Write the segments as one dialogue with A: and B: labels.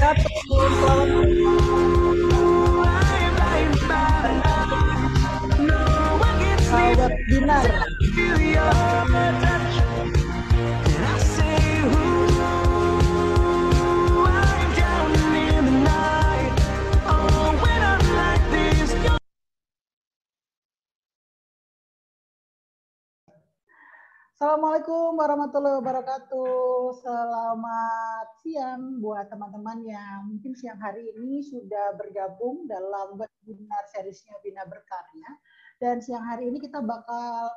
A: wabarakatuh. Sahabat Binar. Assalamualaikum warahmatullahi wabarakatuh. Selamat siang buat teman-teman yang mungkin siang hari ini sudah bergabung dalam webinar seriesnya Bina Berkarya. Dan siang hari ini kita bakal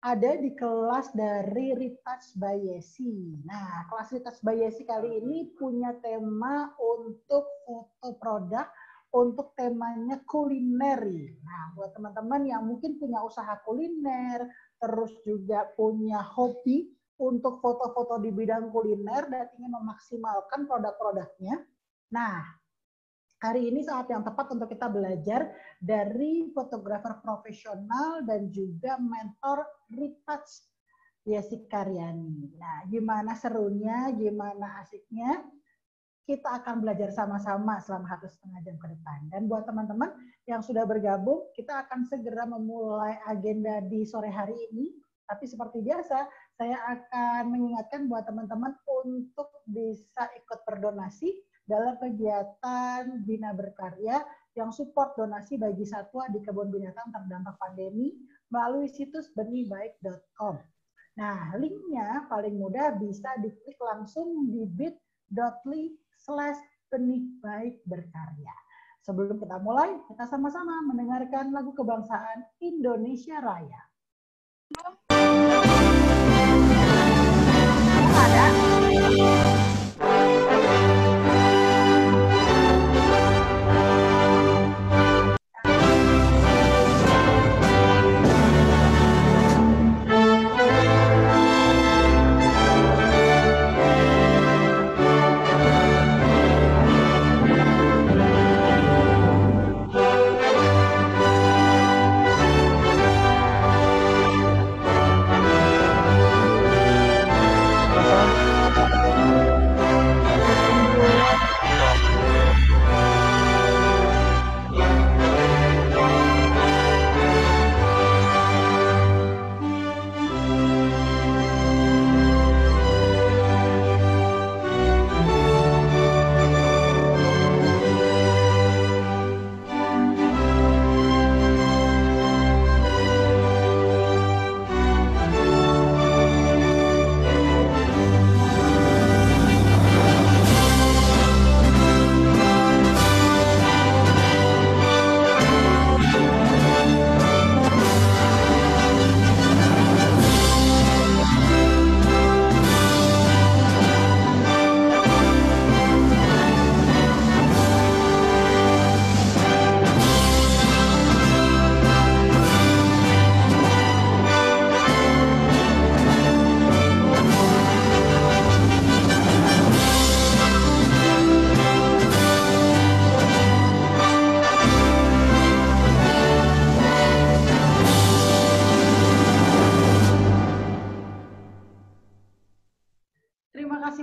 A: ada di kelas dari Retouch by Yesi. Nah, kelas Retouch by Yesi kali ini punya tema untuk foto produk, untuk temanya kulineri. Nah, buat teman-teman yang mungkin punya usaha kuliner, terus juga punya hobi untuk foto-foto di bidang kuliner dan ingin memaksimalkan produk-produknya. Nah, hari ini saat yang tepat untuk kita belajar dari fotografer profesional dan juga mentor Retouch Yesi Karyani. Nah, gimana serunya, gimana asiknya? Kita akan belajar sama-sama selama 1,5 jam ke depan. Dan buat teman-teman yang sudah bergabung, kita akan segera memulai agenda di sore hari ini. Tapi seperti biasa, saya akan mengingatkan buat teman-teman untuk bisa ikut berdonasi dalam kegiatan Bina Berkarya yang support donasi bagi satwa di kebun binatang terdampak pandemi melalui situs benihbaik.com. Nah, linknya paling mudah bisa diklik langsung di bit.ly/benihbaikberkarya. Sebelum kita mulai, kita sama-sama mendengarkan lagu kebangsaan Indonesia Raya. Ada.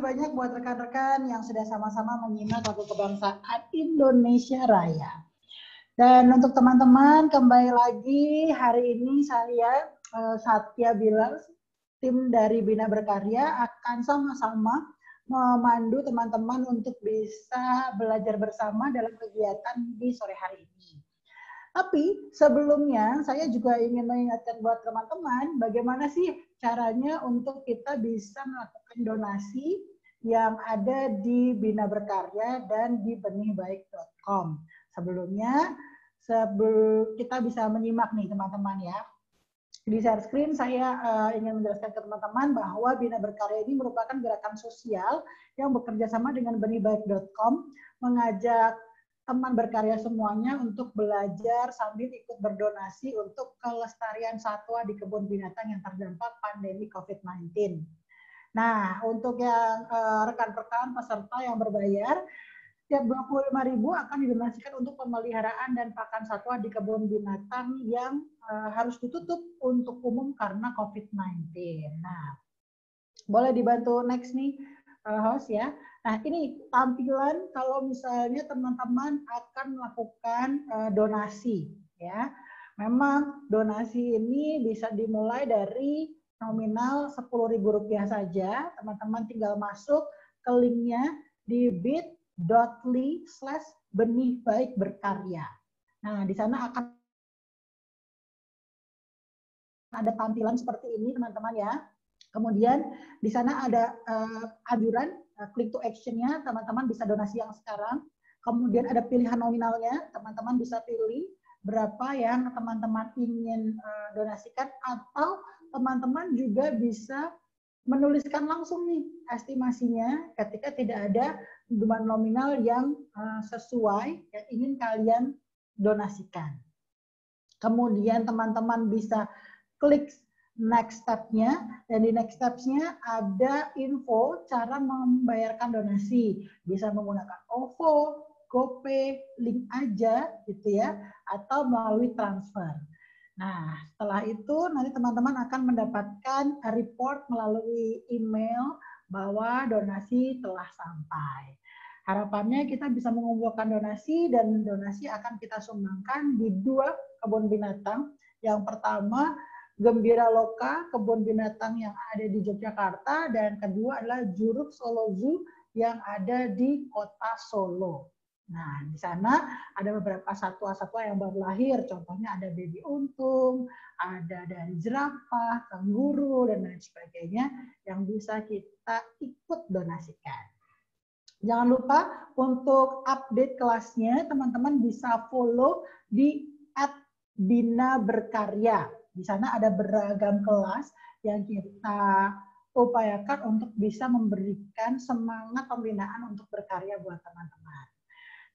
A: Banyak buat rekan-rekan yang sudah sama-sama menyimak lagu kebangsaan Indonesia Raya. Dan untuk teman-teman, kembali lagi hari ini saya, Satya Bilar, tim dari Bina Berkarya akan sama-sama memandu teman-teman untuk bisa belajar bersama dalam kegiatan di sore hari ini. Tapi sebelumnya saya juga ingin mengingatkan buat teman-teman bagaimana sih caranya untuk kita bisa melakukan donasi yang ada di Bina Berkarya dan di benihbaik.com. Sebelumnya, kita bisa menyimak nih teman-teman ya. Di share screen saya ingin menjelaskan ke teman-teman bahwa Bina Berkarya ini merupakan gerakan sosial yang bekerja sama dengan benihbaik.com, mengajak teman berkarya semuanya untuk belajar sambil ikut berdonasi untuk kelestarian satwa di kebun binatang yang terdampak pandemi COVID-19. Nah, untuk yang rekan-rekan peserta yang berbayar, tiap 25.000 akan didonasikan untuk pemeliharaan dan pakan satwa di kebun binatang yang harus ditutup untuk umum karena COVID-19. Nah, boleh dibantu next nih, host ya. Nah, ini tampilan kalau misalnya teman-teman akan melakukan donasi, ya. Memang donasi ini bisa dimulai dari nominal Rp10.000 saja. Teman-teman tinggal masuk ke linknya di bit.ly/benih baik berkarya. Nah, di sana akan ada tampilan seperti ini, teman-teman ya. Kemudian di sana ada anjuran click to action-nya, teman-teman bisa donasi yang sekarang. Kemudian ada pilihan nominalnya, teman-teman bisa pilih berapa yang teman-teman ingin donasikan, atau teman-teman juga bisa menuliskan langsung nih estimasinya ketika tidak ada jumlah nominal yang sesuai yang ingin kalian donasikan. Kemudian teman-teman bisa klik next step-nya, dan di next steps-nya ada info cara membayarkan donasi. Bisa menggunakan OVO, GoPay, link aja gitu ya, atau melalui transfer. Nah, setelah itu nanti teman-teman akan mendapatkan report melalui email bahwa donasi telah sampai. Harapannya kita bisa mengumpulkan donasi, dan donasi akan kita sumbangkan di 2 kebun binatang. Yang pertama, Gembira Loka, kebun binatang yang ada di Yogyakarta, dan kedua adalah Juruk Solo Zoo yang ada di kota Solo. Nah, di sana ada beberapa satwa-satwa yang baru lahir, contohnya ada baby untung, ada dari jerapah, kanguru, dan lain sebagainya yang bisa kita ikut donasikan. Jangan lupa untuk update kelasnya, teman-teman bisa follow di @bina_berkarya. Di sana ada beragam kelas yang kita upayakan untuk bisa memberikan semangat pembinaan untuk berkarya buat teman-teman.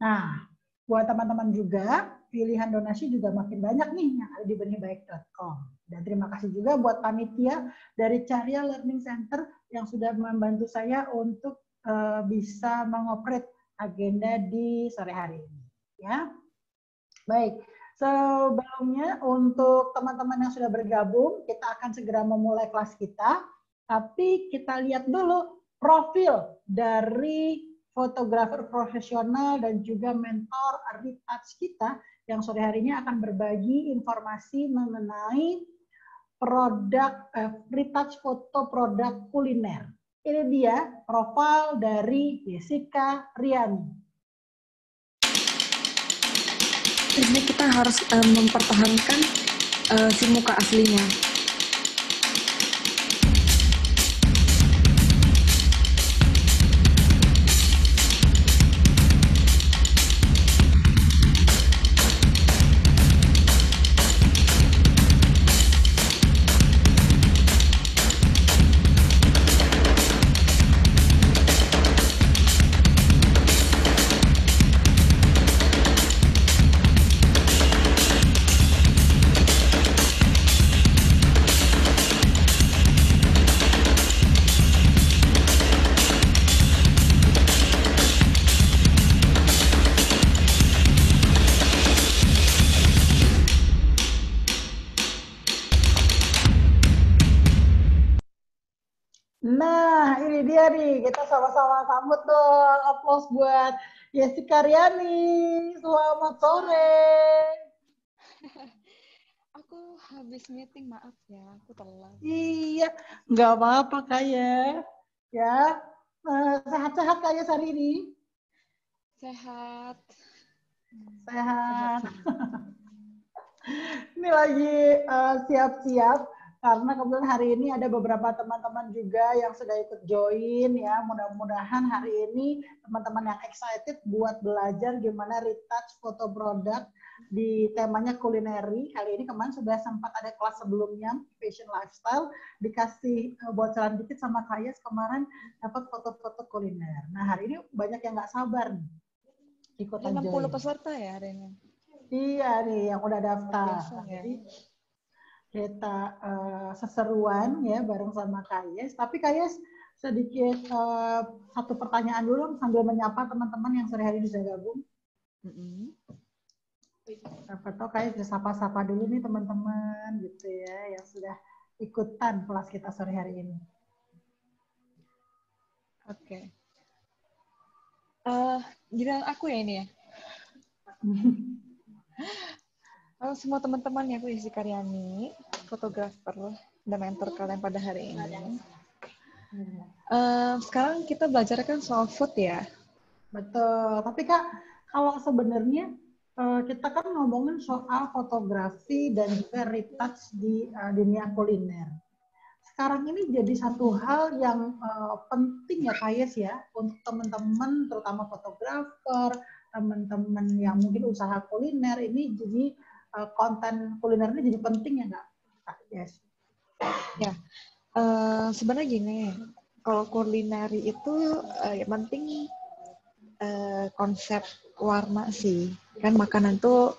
A: Nah, buat teman-teman juga, pilihan donasi juga makin banyak nih yang ada di benihbaik.com. Dan terima kasih juga buat panitia dari Carya Learning Center yang sudah membantu saya untuk bisa mengoperate agenda di sore hari ini. Ya, baik. Sebelumnya untuk teman-teman yang sudah bergabung, kita akan segera memulai kelas kita. Tapi kita lihat dulu profil dari fotografer profesional dan juga mentor retouch kita yang sore hari ini akan berbagi informasi mengenai produk retouch foto produk kuliner. Ini dia profil dari Jessica Riani.
B: Ini kita harus mempertahankan si muka aslinya.
A: Nah, ini dia nih, kita sama-sama sambut dong, aplaus buat Jessica Riani. Selamat sore.
B: Aku habis meeting, maaf ya, aku telat.
A: Iya, nggak apa-apa Kak ya. Ya, sehat-sehat Kak ya hari ini?
B: Sehat.
A: Sehat. Ini lagi siap-siap karena kebetulan hari ini ada beberapa teman-teman juga yang sudah ikut join ya. Mudah-mudahan hari ini teman-teman yang excited buat belajar gimana retouch foto produk di temanya kulineri. Kali ini kemarin sudah sempat ada kelas sebelumnya, fashion lifestyle, dikasih bocoran dikit sama Kayas kemarin dapat foto-foto kuliner. Nah, hari ini banyak yang nggak sabar nih ikutan
B: Ada 60
A: join.
B: peserta ya hari ini?
A: Iya nih yang udah daftar.
B: Biasa, ya.
A: Jadi kita seseruan ya bareng sama Kayes. Tapi Kayes sedikit satu pertanyaan dulu sambil menyapa teman-teman yang sore hari bisa gabung. Siapa tahu Kayes bisa sapa-sapa dulu nih teman-teman gitu ya yang sudah ikutan kelas kita sore hari ini.
B: Oke. Giliran aku ya ini ya. Halo semua teman-teman, ya aku Izzy Karyani, fotografer dan mentor kalian pada hari ini. Sekarang kita belajar kan soal food ya.
A: Betul. Tapi Kak, kalau sebenarnya kita kan ngomongin soal fotografi dan juga retouch di dunia kuliner. Sekarang ini jadi satu hal yang penting ya Kak Yes ya, untuk teman-teman terutama fotografer, teman-teman yang mungkin usaha kuliner ini jadi konten kulinernya jadi penting ya nggak Kak Yes?
B: Ya, sebenarnya gini, kalau kulineri itu yang penting konsep warna sih. Kan makanan tuh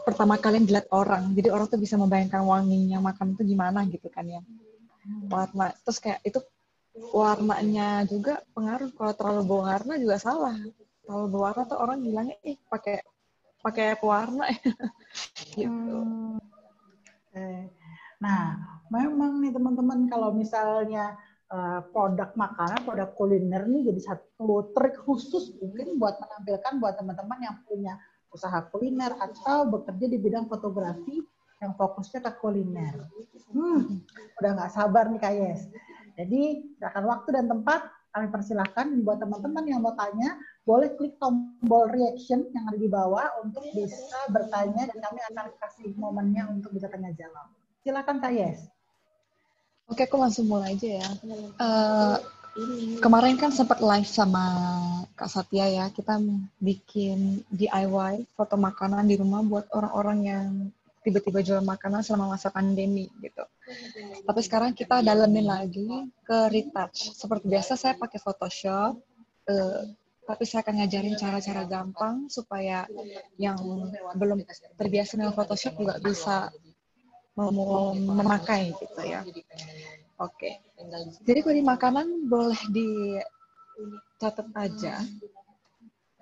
B: pertama kali yang dilihat orang, jadi orang tuh bisa membayangkan wanginya makanan itu gimana gitu kan ya. Warna, terus kayak itu warnanya juga pengaruh. Kalau terlalu berwarna juga salah. Terlalu berwarna tuh orang bilangnya pakai pewarna gitu.
A: Nah, memang nih teman-teman kalau misalnya produk makanan, produk kuliner nih jadi satu trik khusus mungkin buat menampilkan buat teman-teman yang punya usaha kuliner atau bekerja di bidang fotografi yang fokusnya ke kuliner. Udah nggak sabar nih Kak Yes. Jadi, silakan waktu dan tempat kami persilahkan buat teman-teman yang mau tanya, boleh klik tombol reaction yang ada di bawah untuk bisa bertanya dan kami akan kasih momennya untuk bisa tanya jawab. Silakan Kak Yes.
B: Oke, aku langsung mulai aja ya. Kemarin kan sempat live sama Kak Satya ya, kita bikin DIY foto makanan di rumah buat orang-orang yang tiba-tiba jual makanan selama masa pandemi gitu. Tapi sekarang kita dalemin lagi ke retouch. Seperti biasa saya pakai Photoshop, tapi saya akan ngajarin cara-cara gampang supaya yang belum terbiasa dengan Photoshop juga bisa memakai gitu ya. Oke. Jadi kalau di makanan boleh dicatat aja.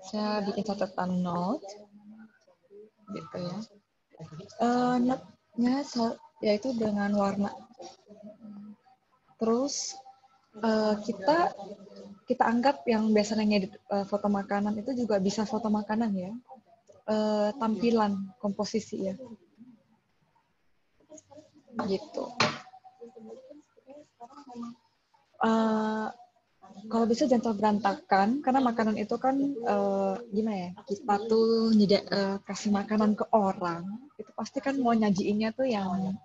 B: Saya bikin catatan note gitu ya. Note-nya yaitu dengan warna. Terus kita anggap yang biasanya ngedit foto makanan itu juga bisa foto makanan ya. Tampilan komposisi ya. Gitu. Kalau bisa jangan terlalu berantakan karena makanan itu kan gimana ya, kita tuh kasih makanan ke orang itu pasti kan mau nyajiinnya tuh yang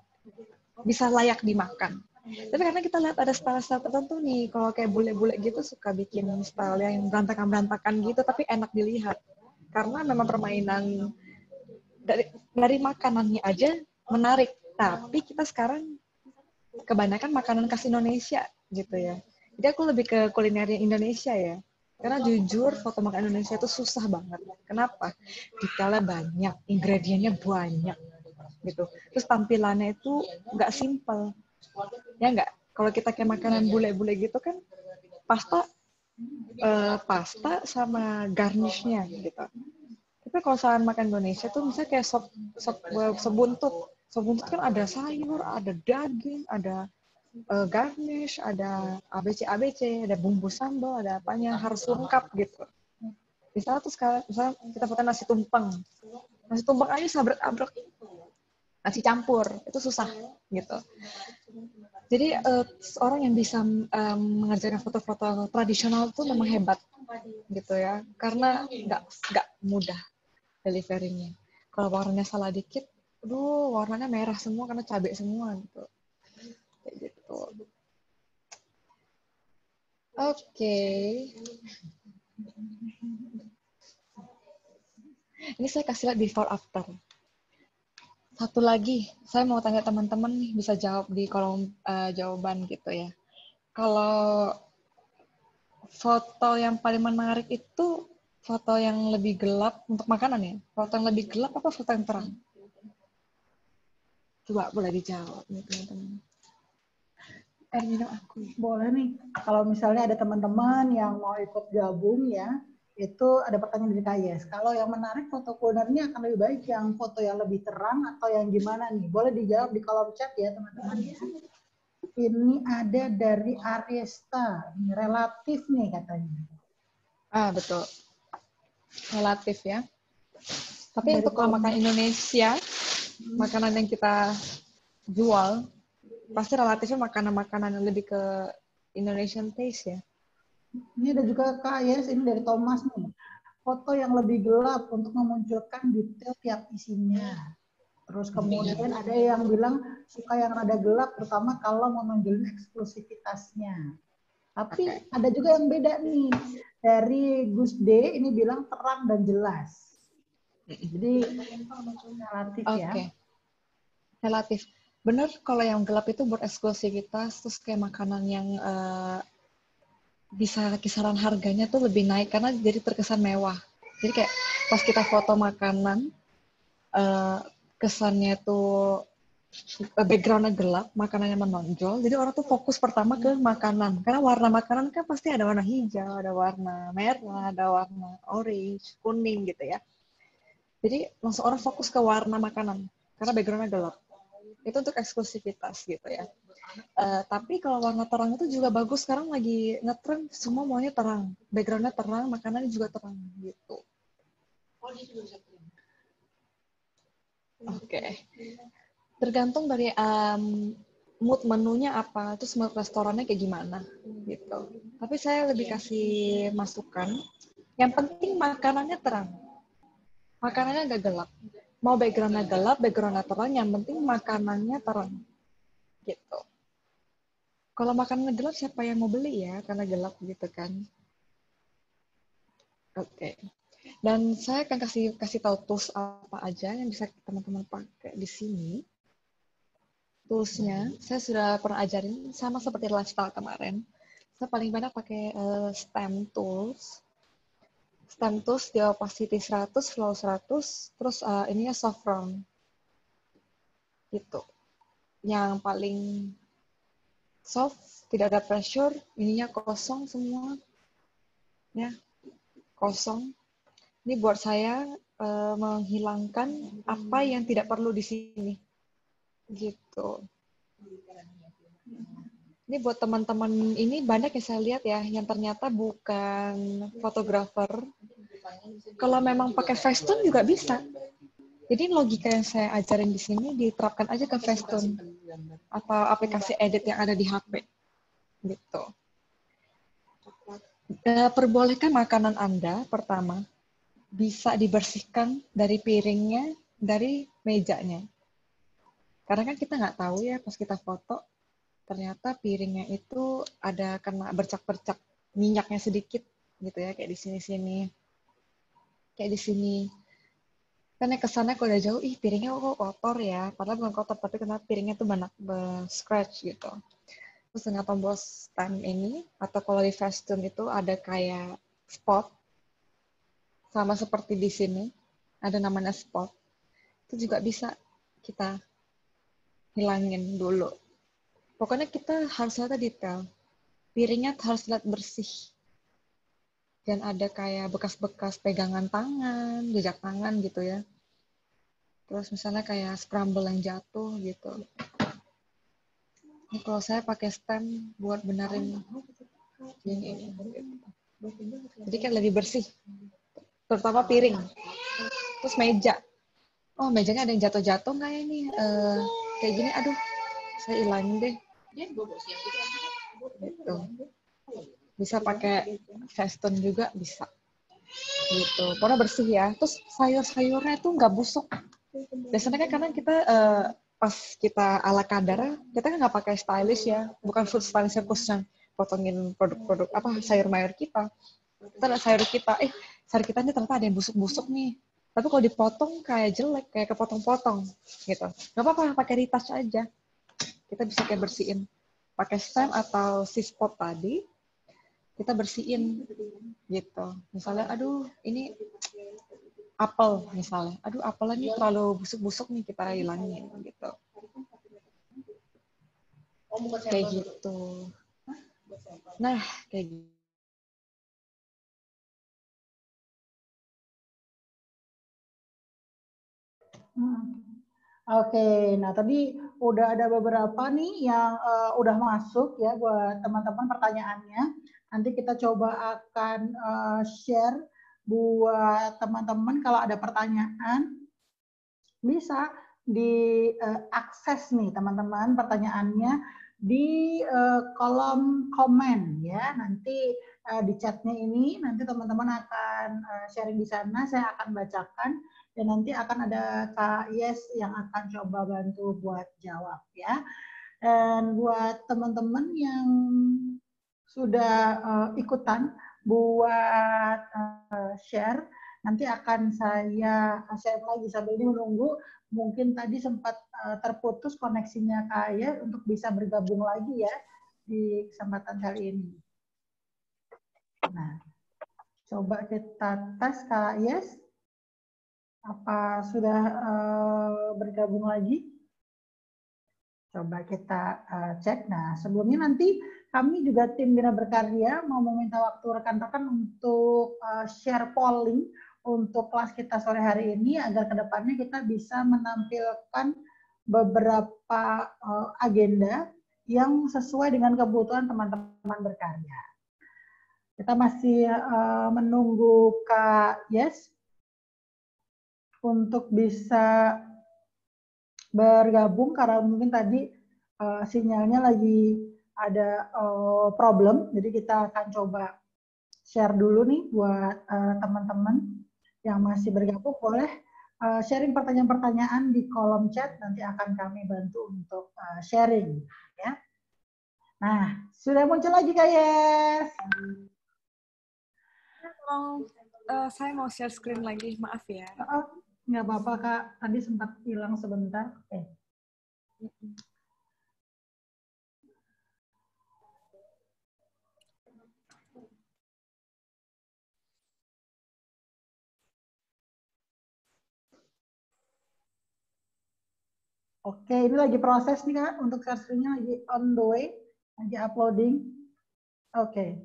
B: bisa layak dimakan. Tapi karena kita lihat ada style-style tertentu nih, kalau kayak bule-bule gitu suka bikin style yang berantakan-berantakan gitu tapi enak dilihat karena memang permainan dari makanannya aja menarik. Tapi kita sekarang kebanyakan makanan khas Indonesia gitu ya. Jadi aku lebih ke kuliner Indonesia ya. Karena jujur foto makanan Indonesia itu susah banget. Kenapa? Detailnya banyak, ingredientnya banyak gitu. Terus tampilannya itu nggak simple. Ya nggak? Kalau kita kayak makanan bule-bule gitu kan pasta sama garnishnya gitu. Tapi kalau saran makan Indonesia tuh misalnya kayak sop buntut. Sop buntut kan ada sayur, ada daging, ada garnish, ada ABC, ada bumbu sambal, ada apanya, harus lengkap gitu. Misalnya tuh sekarang, misalnya kita pakai nasi tumpeng. Nasi tumpeng aja sabrek-abrek. Nasi campur, itu susah gitu. Jadi orang yang bisa mengerjakan foto-foto tradisional tuh memang hebat gitu ya. Karena nggak mudah delivery-nya. Kalau warnanya salah dikit, aduh warnanya merah semua karena cabai semua gitu. Kayak gitu. Oke. Ini saya kasih lihat before after. Satu lagi, saya mau tanya teman-teman nih bisa jawab di kolom jawaban gitu ya. Kalau foto yang paling menarik itu foto yang lebih gelap untuk makanan ya? Foto yang lebih gelap apa foto yang terang? Coba boleh dijawab nih teman-teman. Minum aku.
A: Boleh nih, kalau misalnya ada teman-teman yang mau ikut gabung ya, itu ada pertanyaan dari Kak Yes. Kalau yang menarik foto kulinernya akan lebih baik yang foto yang lebih terang atau yang gimana nih? Boleh dijawab di kolom chat ya teman-teman ya. Ini ada dari Ariesta, relatif nih katanya.
B: Betul. Relatif ya. Tapi
A: Dari
B: untuk kalau makan
A: Tom.
B: Indonesia, makanan yang kita jual, pasti relatifnya makanan-makanan yang lebih ke Indonesian taste ya.
A: Ini ada juga Kak Yes, ini dari Thomas nih. Foto yang lebih gelap untuk memunculkan detail tiap isinya. Terus kemudian ada yang bilang suka yang rada gelap, terutama kalau mau menunjukkan eksklusivitasnya. Tapi ada juga yang beda nih. Dari Gus D ini bilang terang dan jelas. Jadi relatif ya.
B: Relatif. Bener kalau yang gelap itu buat eksklusivitas, terus kayak makanan yang bisa kisaran harganya tuh lebih naik karena jadi terkesan mewah. Jadi kayak pas kita foto makanan, kesannya tuh backgroundnya gelap, makanannya menonjol, jadi orang tuh fokus pertama ke makanan. Karena warna makanan kan pasti ada warna hijau, ada warna merah, ada warna orange, kuning gitu ya. Jadi langsung orang fokus ke warna makanan, karena backgroundnya gelap. Itu untuk eksklusivitas gitu ya. Tapi kalau warna terang itu juga bagus, sekarang lagi ngetren semua maunya terang. Backgroundnya terang, makanannya juga terang gitu. Oke. Tergantung dari mood menunya apa, terus mood restorannya kayak gimana gitu. Tapi saya lebih kasih masukan, yang penting makanannya terang. Makanannya nggak gelap. Mau backgroundnya gelap, backgroundnya terang, yang penting makanannya terang gitu. Kalau makanannya gelap, siapa yang mau beli ya? Karena gelap gitu kan. Oke. Dan saya akan kasih tahu tools apa aja yang bisa teman-teman pakai di sini. Toolsnya saya sudah pernah ajarin sama seperti lifestyle kemarin. Saya paling banyak pakai stem tools. Stem tools di opacity 100, flow 100, terus ininya soft round. Gitu. Yang paling soft, tidak ada pressure, ininya kosong semua. Ya, kosong. Ini buat saya menghilangkan apa yang tidak perlu di sini. Gitu. Ini buat teman-teman ini banyak yang saya lihat ya, yang ternyata bukan fotografer. Kalau memang pakai Facetune juga bisa. Jadi logika yang saya ajarin di sini diterapkan aja ke Facetune atau aplikasi edit yang ada di HP. Gitu. Perbolehkan makanan Anda pertama bisa dibersihkan dari piringnya, dari mejanya. Karena kan kita nggak tahu ya pas kita foto, ternyata piringnya itu ada kena bercak-bercak minyaknya sedikit gitu ya, kayak di sini-sini. Kayak di sini. Karena kesannya kalau udah jauh, ih piringnya kok kotor ya. Padahal bukan kotor, tapi karena piringnya tuh banyak scratch gitu. Terus dengan tombol stem ini, atau kalau di Facetune itu ada kayak spot, sama seperti di sini, ada namanya spot. Itu juga bisa kita hilangin dulu. Pokoknya kita harus lihat detail. Piringnya harus lihat bersih. Dan ada kayak bekas-bekas pegangan tangan, jejak tangan gitu ya. Terus misalnya kayak scramble yang jatuh gitu. Ini kalau saya pakai stem buat benerin ini. Jadi kan lebih bersih. Terutama piring. Terus meja. Oh, mejanya ada yang jatuh-jatuh nggak ya ini? Kayak gini, aduh, saya ilangin deh. Gitu. Bisa pakai Facetune juga bisa. Gitu. Pokoknya bersih ya. Terus sayur-sayurnya tuh nggak busuk. Biasanya kan karena kita pas kita ala kadar, kita kan nggak pakai stylist ya. Bukan food stylist yang khusus yang potongin produk-produk apa sayur mayur kita. Kita ada sayur kita, sayur kita ini ternyata ada yang busuk-busuk nih. Tapi kalau dipotong kayak jelek, kayak kepotong-potong gitu. Nggak apa-apa, pakai retouch aja. Kita bisa kayak bersihin. Pakai stem atau si spot tadi, kita bersihin gitu. Misalnya, aduh ini apel misalnya. Aduh apelnya ini terlalu busuk-busuk nih, kita hilangin gitu. Kayak gitu. Nah, kayak gitu.
A: Oke, nah tadi udah ada beberapa nih yang udah masuk ya buat teman-teman pertanyaannya. Nanti kita coba akan share buat teman-teman kalau ada pertanyaan bisa diakses nih teman-teman pertanyaannya di kolom komen ya. Nanti di chatnya ini nanti teman-teman akan sharing di sana, saya akan bacakan dan nanti akan ada Kak Yes yang akan coba bantu buat jawab ya. Dan buat teman-teman yang sudah ikutan buat share, nanti akan saya share lagi sambil ini menunggu. Mungkin tadi sempat terputus koneksinya Kak Yes untuk bisa bergabung lagi ya di kesempatan kali ini. Nah, coba kita tes Kak Yes. Apa sudah bergabung lagi? Coba kita cek. Nah, sebelumnya nanti kami juga tim Bina Berkarya mau meminta waktu rekan-rekan untuk share polling untuk kelas kita sore hari ini agar kedepannya kita bisa menampilkan beberapa agenda yang sesuai dengan kebutuhan teman-teman berkarya. Kita masih menunggu Kak Yes untuk bisa bergabung karena mungkin tadi sinyalnya lagi ada problem, jadi kita akan coba share dulu nih buat teman-teman yang masih bergabung, boleh sharing pertanyaan-pertanyaan di kolom chat, nanti akan kami bantu untuk sharing ya. Nah, sudah muncul lagi Kak Yes.
B: Saya mau share screen lagi, maaf ya.
A: Nggak apa-apa Kak, tadi sempat hilang sebentar. Oke, ini lagi proses nih Kak, untuk share screen-nya lagi on the way, lagi uploading. Oke.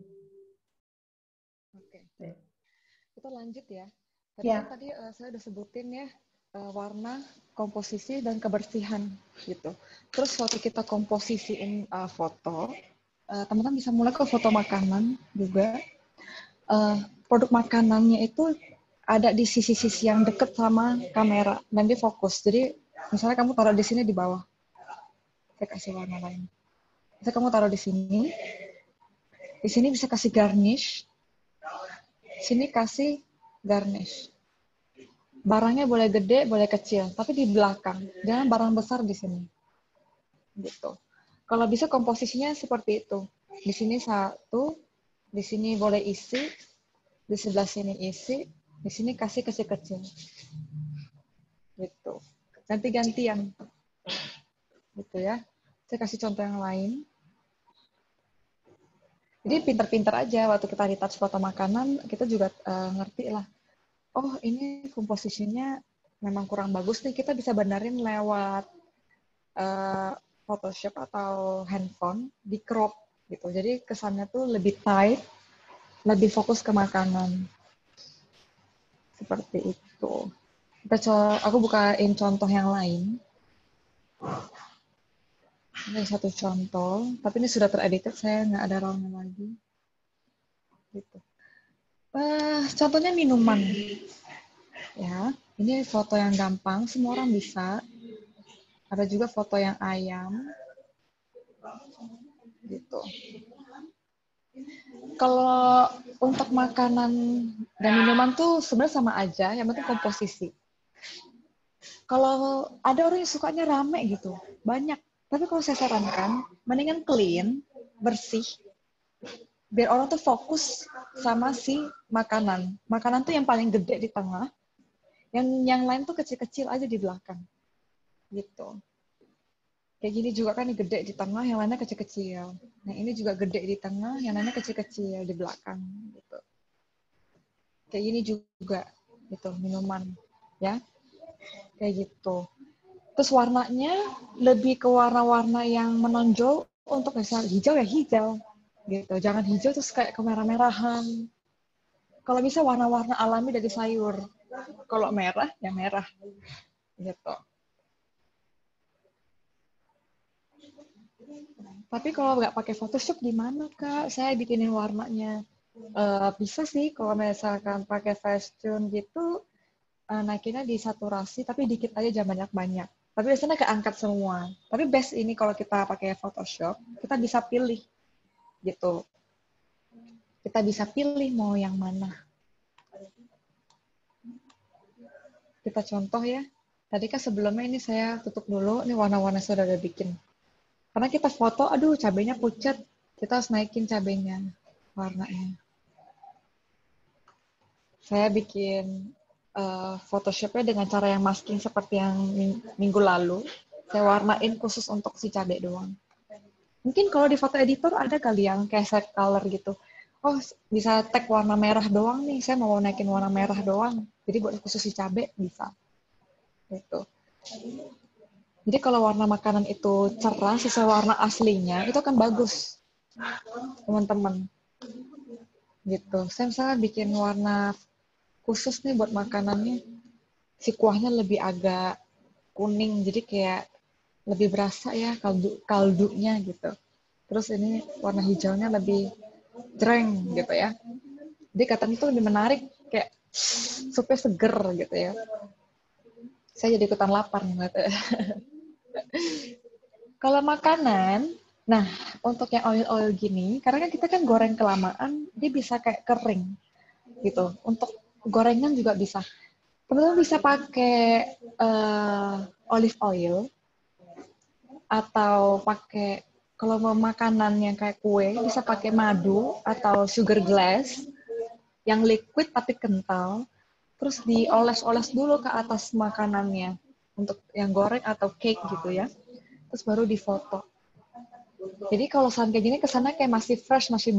B: Kita lanjut ya. Tadi saya udah sebutin ya, warna, komposisi, dan kebersihan gitu. Terus waktu kita komposisiin foto, teman-teman bisa mulai ke foto makanan juga. Produk makanannya itu ada di sisi-sisi yang deket sama kamera dan dia fokus. Jadi misalnya kamu taruh di sini di bawah, saya kasih warna lain. Misalnya kamu taruh di sini bisa kasih garnish, sini kasih garnish. Barangnya boleh gede, boleh kecil, tapi di belakang, jangan barang besar di sini. Gitu. Kalau bisa komposisinya seperti itu. Di sini satu, di sini boleh isi, di sebelah sini isi, di sini kasih kecil-kecil. Gitu. Ganti-gantian. Gitu ya. Saya kasih contoh yang lain. Jadi pinter-pinter aja waktu kita retouch foto makanan, kita juga ngerti lah. Oh, ini komposisinya memang kurang bagus nih. Kita bisa benerin lewat Photoshop atau handphone di crop gitu. Jadi kesannya tuh lebih tight, lebih fokus ke makanan. Seperti itu. Aku bukain contoh yang lain. Ini satu contoh, tapi ini sudah teredited, saya nggak ada roundnya lagi. Gitu. Contohnya minuman. Ya, ini foto yang gampang, semua orang bisa. Ada juga foto yang ayam. Gitu. Kalau untuk makanan dan minuman tuh sebenarnya sama aja, yang penting komposisi. Kalau ada orang yang sukanya rame gitu, banyak. Tapi kalau saya sarankan, mendingan clean, bersih, biar orang tuh fokus sama si makanan. Makanan tuh yang paling gede di tengah, yang lain tuh kecil-kecil aja di belakang. Gitu. Kayak gini juga kan gede di tengah, yang lainnya kecil-kecil. Nah ini juga gede di tengah, yang lainnya kecil-kecil di belakang. Gitu. Kayak gini juga, gitu, minuman. Ya, kayak gitu. Terus warnanya lebih ke warna-warna yang menonjol untuk misalnya hijau ya hijau. Gitu. Jangan hijau terus kayak kemerah-merahan. Kalau bisa warna-warna alami dari sayur. Kalau merah, ya merah. Gitu. Tapi kalau nggak pakai Photoshop gimana, Kak? Saya bikinin warnanya. Bisa sih kalau misalkan pakai Facetune gitu, naikinnya di saturasi, tapi dikit aja, jangan banyak-banyak. Tapi biasanya keangkat semua. Tapi best ini kalau kita pakai Photoshop, kita bisa pilih gitu. Kita bisa pilih mau yang mana. Kita contoh ya. Tadi kan sebelumnya ini saya tutup dulu, ini warna-warna sudah ada bikin. Karena kita foto, aduh cabenya pucat, kita harus naikin cabenya, warnanya. Saya bikin Photoshop-nya dengan cara yang masking seperti yang minggu lalu. Saya warnain khusus untuk si cabai doang. Mungkin kalau di foto editor ada kali yang kayak set color gitu. Oh, bisa tag warna merah doang nih, saya mau naikin warna merah doang. Jadi buat khusus si cabai bisa. Gitu. Jadi kalau warna makanan itu cerah sesuai warna aslinya, itu kan bagus, teman-teman. Gitu. Saya misalnya bikin warna khusus nih buat makanannya, si kuahnya lebih agak kuning, jadi kayak lebih berasa ya kaldunya gitu. Terus ini warna hijaunya lebih jreng gitu ya. Jadi katanya itu lebih menarik, kayak supnya seger gitu ya. Saya jadi ikutan lapar nih. Kalau makanan, nah untuk yang oil-oil gini, karena kan kita kan goreng kelamaan, dia bisa kayak kering gitu. Untuk gorengan juga bisa. Teman-teman bisa pakai olive oil atau pakai kalau mau makanan yang kayak kue bisa pakai madu atau sugar glass yang liquid tapi kental. Terus dioles-oles dulu ke atas makanannya untuk yang goreng atau cake gitu ya. Terus baru difoto. Jadi kalau saat kayak gini kesannya kayak masih fresh, masih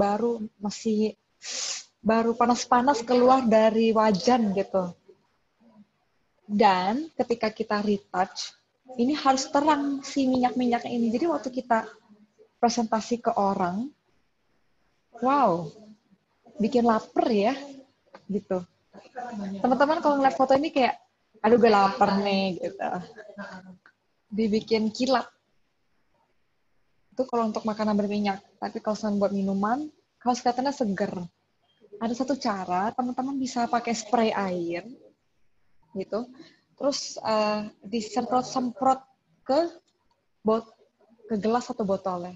B: baru panas-panas keluar dari wajan gitu. Dan ketika kita retouch, ini harus terang si minyak-minyaknya ini. Jadi waktu kita presentasi ke orang, wow, bikin lapar ya, gitu. Teman-teman kalau ngeliat foto ini kayak, aduh gue lapar nih, gitu. Dibikin kilap. Itu kalau untuk makanan berminyak. Tapi kalau buat minuman, kalau kelihatannya seger. Ada satu cara, teman-teman bisa pakai spray air, gitu. Terus disemprot-semprot ke ke gelas atau botolnya.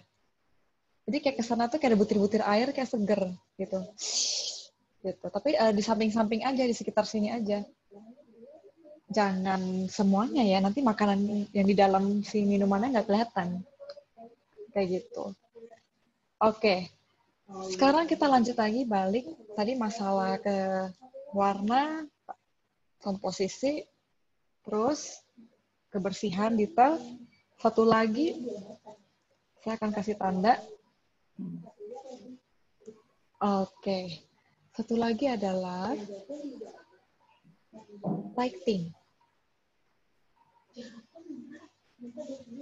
B: Jadi kayak kesana tuh kayak ada butir-butir air kayak seger gitu. Gitu. Tapi di samping-samping aja, di sekitar sini aja. Jangan semuanya ya, nanti makanan yang di dalam si minumannya nggak kelihatan. Kayak gitu. Oke, sekarang kita lanjut lagi balik. Tadi masalah ke warna, komposisi, terus kebersihan, detail. Satu lagi, saya akan kasih tanda. Oke, satu lagi adalah lighting.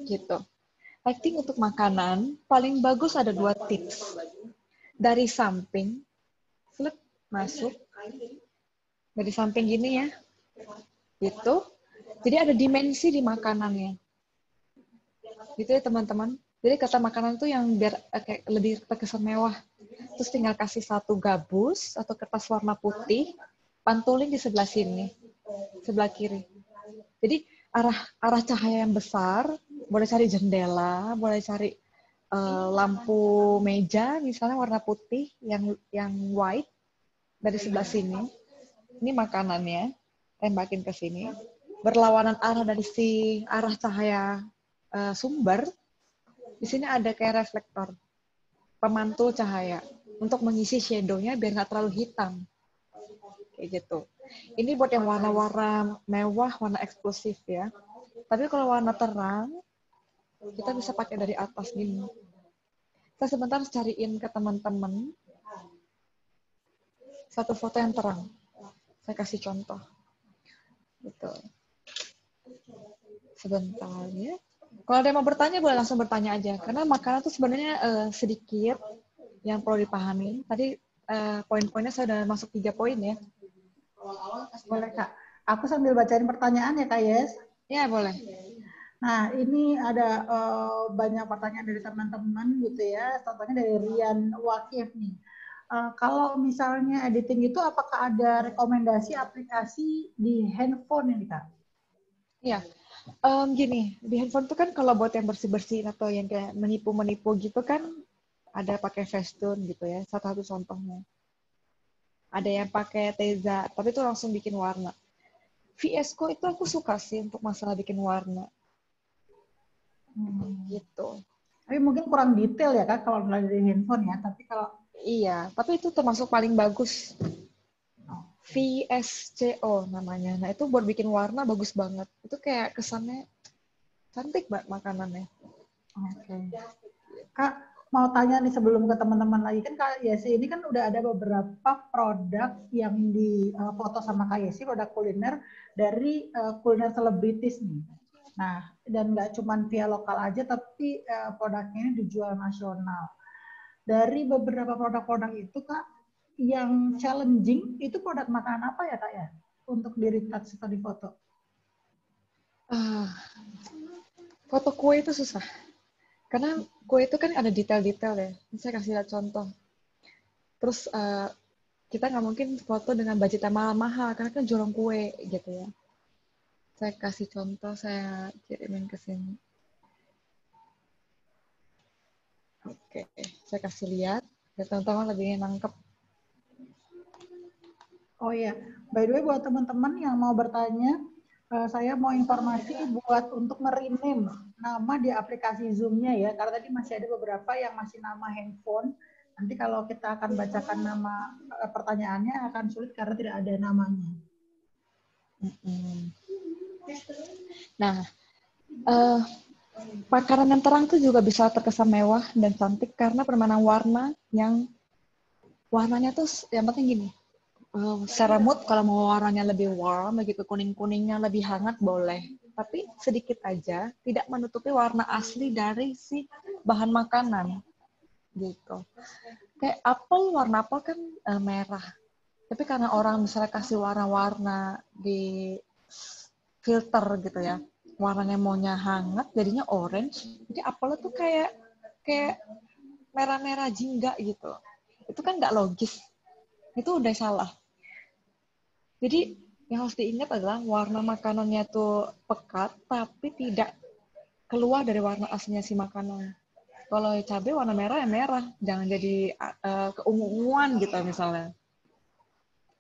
B: Gitu. Lighting untuk makanan, paling bagus ada 2 tips. Dari samping, flip, masuk. Dari samping gini ya. Gitu. Jadi ada dimensi di makanannya. Gitu ya teman-teman. Jadi kata makanan tuh yang biar kayak lebih terkesan mewah. Terus tinggal kasih satu gabus atau kertas warna putih, pantulin di sebelah sini, sebelah kiri. Jadi arah cahaya yang besar, boleh cari jendela, boleh cari lampu meja, misalnya warna putih yang white dari sebelah sini. Ini makanannya, tembakin ke sini. Berlawanan arah dari si arah cahaya sumber. Di sini ada kayak reflektor, pemantul cahaya untuk mengisi shadow-nya biar nggak terlalu hitam. Kayak gitu. Ini buat yang warna-warna mewah, warna eksklusif ya. Tapi kalau warna terang, kita bisa pakai dari atas gini. Saya sebentar cariin ke teman-teman satu foto yang terang. Saya kasih contoh. Gitu. Sebentar ya. Kalau ada yang mau bertanya, boleh langsung bertanya aja. Karena makanan itu sebenarnya sedikit yang perlu dipahami. Tadi poin-poinnya saya udah masuk 3 poin ya.
A: Boleh Kak. Aku sambil bacain pertanyaan ya Kak Yes.
B: Ya, boleh.
A: Nah, ini ada banyak pertanyaan dari teman-teman gitu ya. Contohnya dari Rian Wakif nih. Kalau misalnya editing itu, apakah ada rekomendasi aplikasi di handphone ini, Kak?
B: Iya. Gini, di handphone tuh kan kalau buat yang bersih-bersihin atau yang kayak menipu-menipu gitu kan ada pakai Facetune gitu ya, salah satu contohnya. Ada yang pakai Teza, tapi itu langsung bikin warna. VS Code itu aku suka sih untuk masalah bikin warna gitu.
A: Tapi mungkin kurang detail ya, Kak, kalau dari handphone ya. Tapi kalau
B: Iya, tapi itu termasuk paling bagus. VSCO namanya. Nah, itu buat bikin warna bagus banget. Itu kayak kesannya cantik banget makanannya.
A: Oke. Kak, mau tanya nih sebelum ke teman-teman lagi, kan Kak Yesi ini kan udah ada beberapa produk yang di foto sama Kak Yesi, produk kuliner dari kuliner selebritis nih. Nah, dan nggak cuma via lokal aja, tapi produknya ini dijual nasional. Dari beberapa produk-produk itu, Kak, yang challenging itu produk makanan apa ya, Kak ya? Untuk di retouch atau di foto?
B: Ah, foto kue itu susah. Karena kue itu kan ada detail-detail ya. Saya kasih lihat contoh. Terus kita nggak mungkin foto dengan budget yang mahal-mahal karena kan jualan kue gitu ya. Saya kasih contoh, saya kirimin ke sini. Oke, saya kasih lihat. Biar teman-teman lebih nangkep.
A: Oh iya, by the way buat teman-teman yang mau bertanya, saya mau informasi buat untuk nge-rename nama di aplikasi Zoom-nya ya, karena tadi masih ada beberapa yang masih nama handphone. Nanti kalau kita akan bacakan nama pertanyaannya akan sulit karena tidak ada namanya.
B: Nah, makanan yang terang tuh juga bisa terkesan mewah dan cantik karena permainan warna yang warnanya tuh yang penting gini. Secara mood kalau mau warnanya lebih warm, lagi ke kuning-kuningnya lebih hangat boleh. Tapi sedikit aja, tidak menutupi warna asli dari si bahan makanan gitu. Kayak apel, warna apel kan merah. Tapi karena orang misalnya kasih warna-warna di filter gitu ya, warnanya maunya hangat, jadinya orange. Jadi apelnya tuh kayak kayak merah-merah jingga gitu. Itu kan nggak logis. Itu udah salah. Jadi yang harus diingat adalah warna makanannya tuh pekat, tapi tidak keluar dari warna aslinya si makanan. Kalau cabai warna merah ya merah, jangan jadi keunguan gitu misalnya.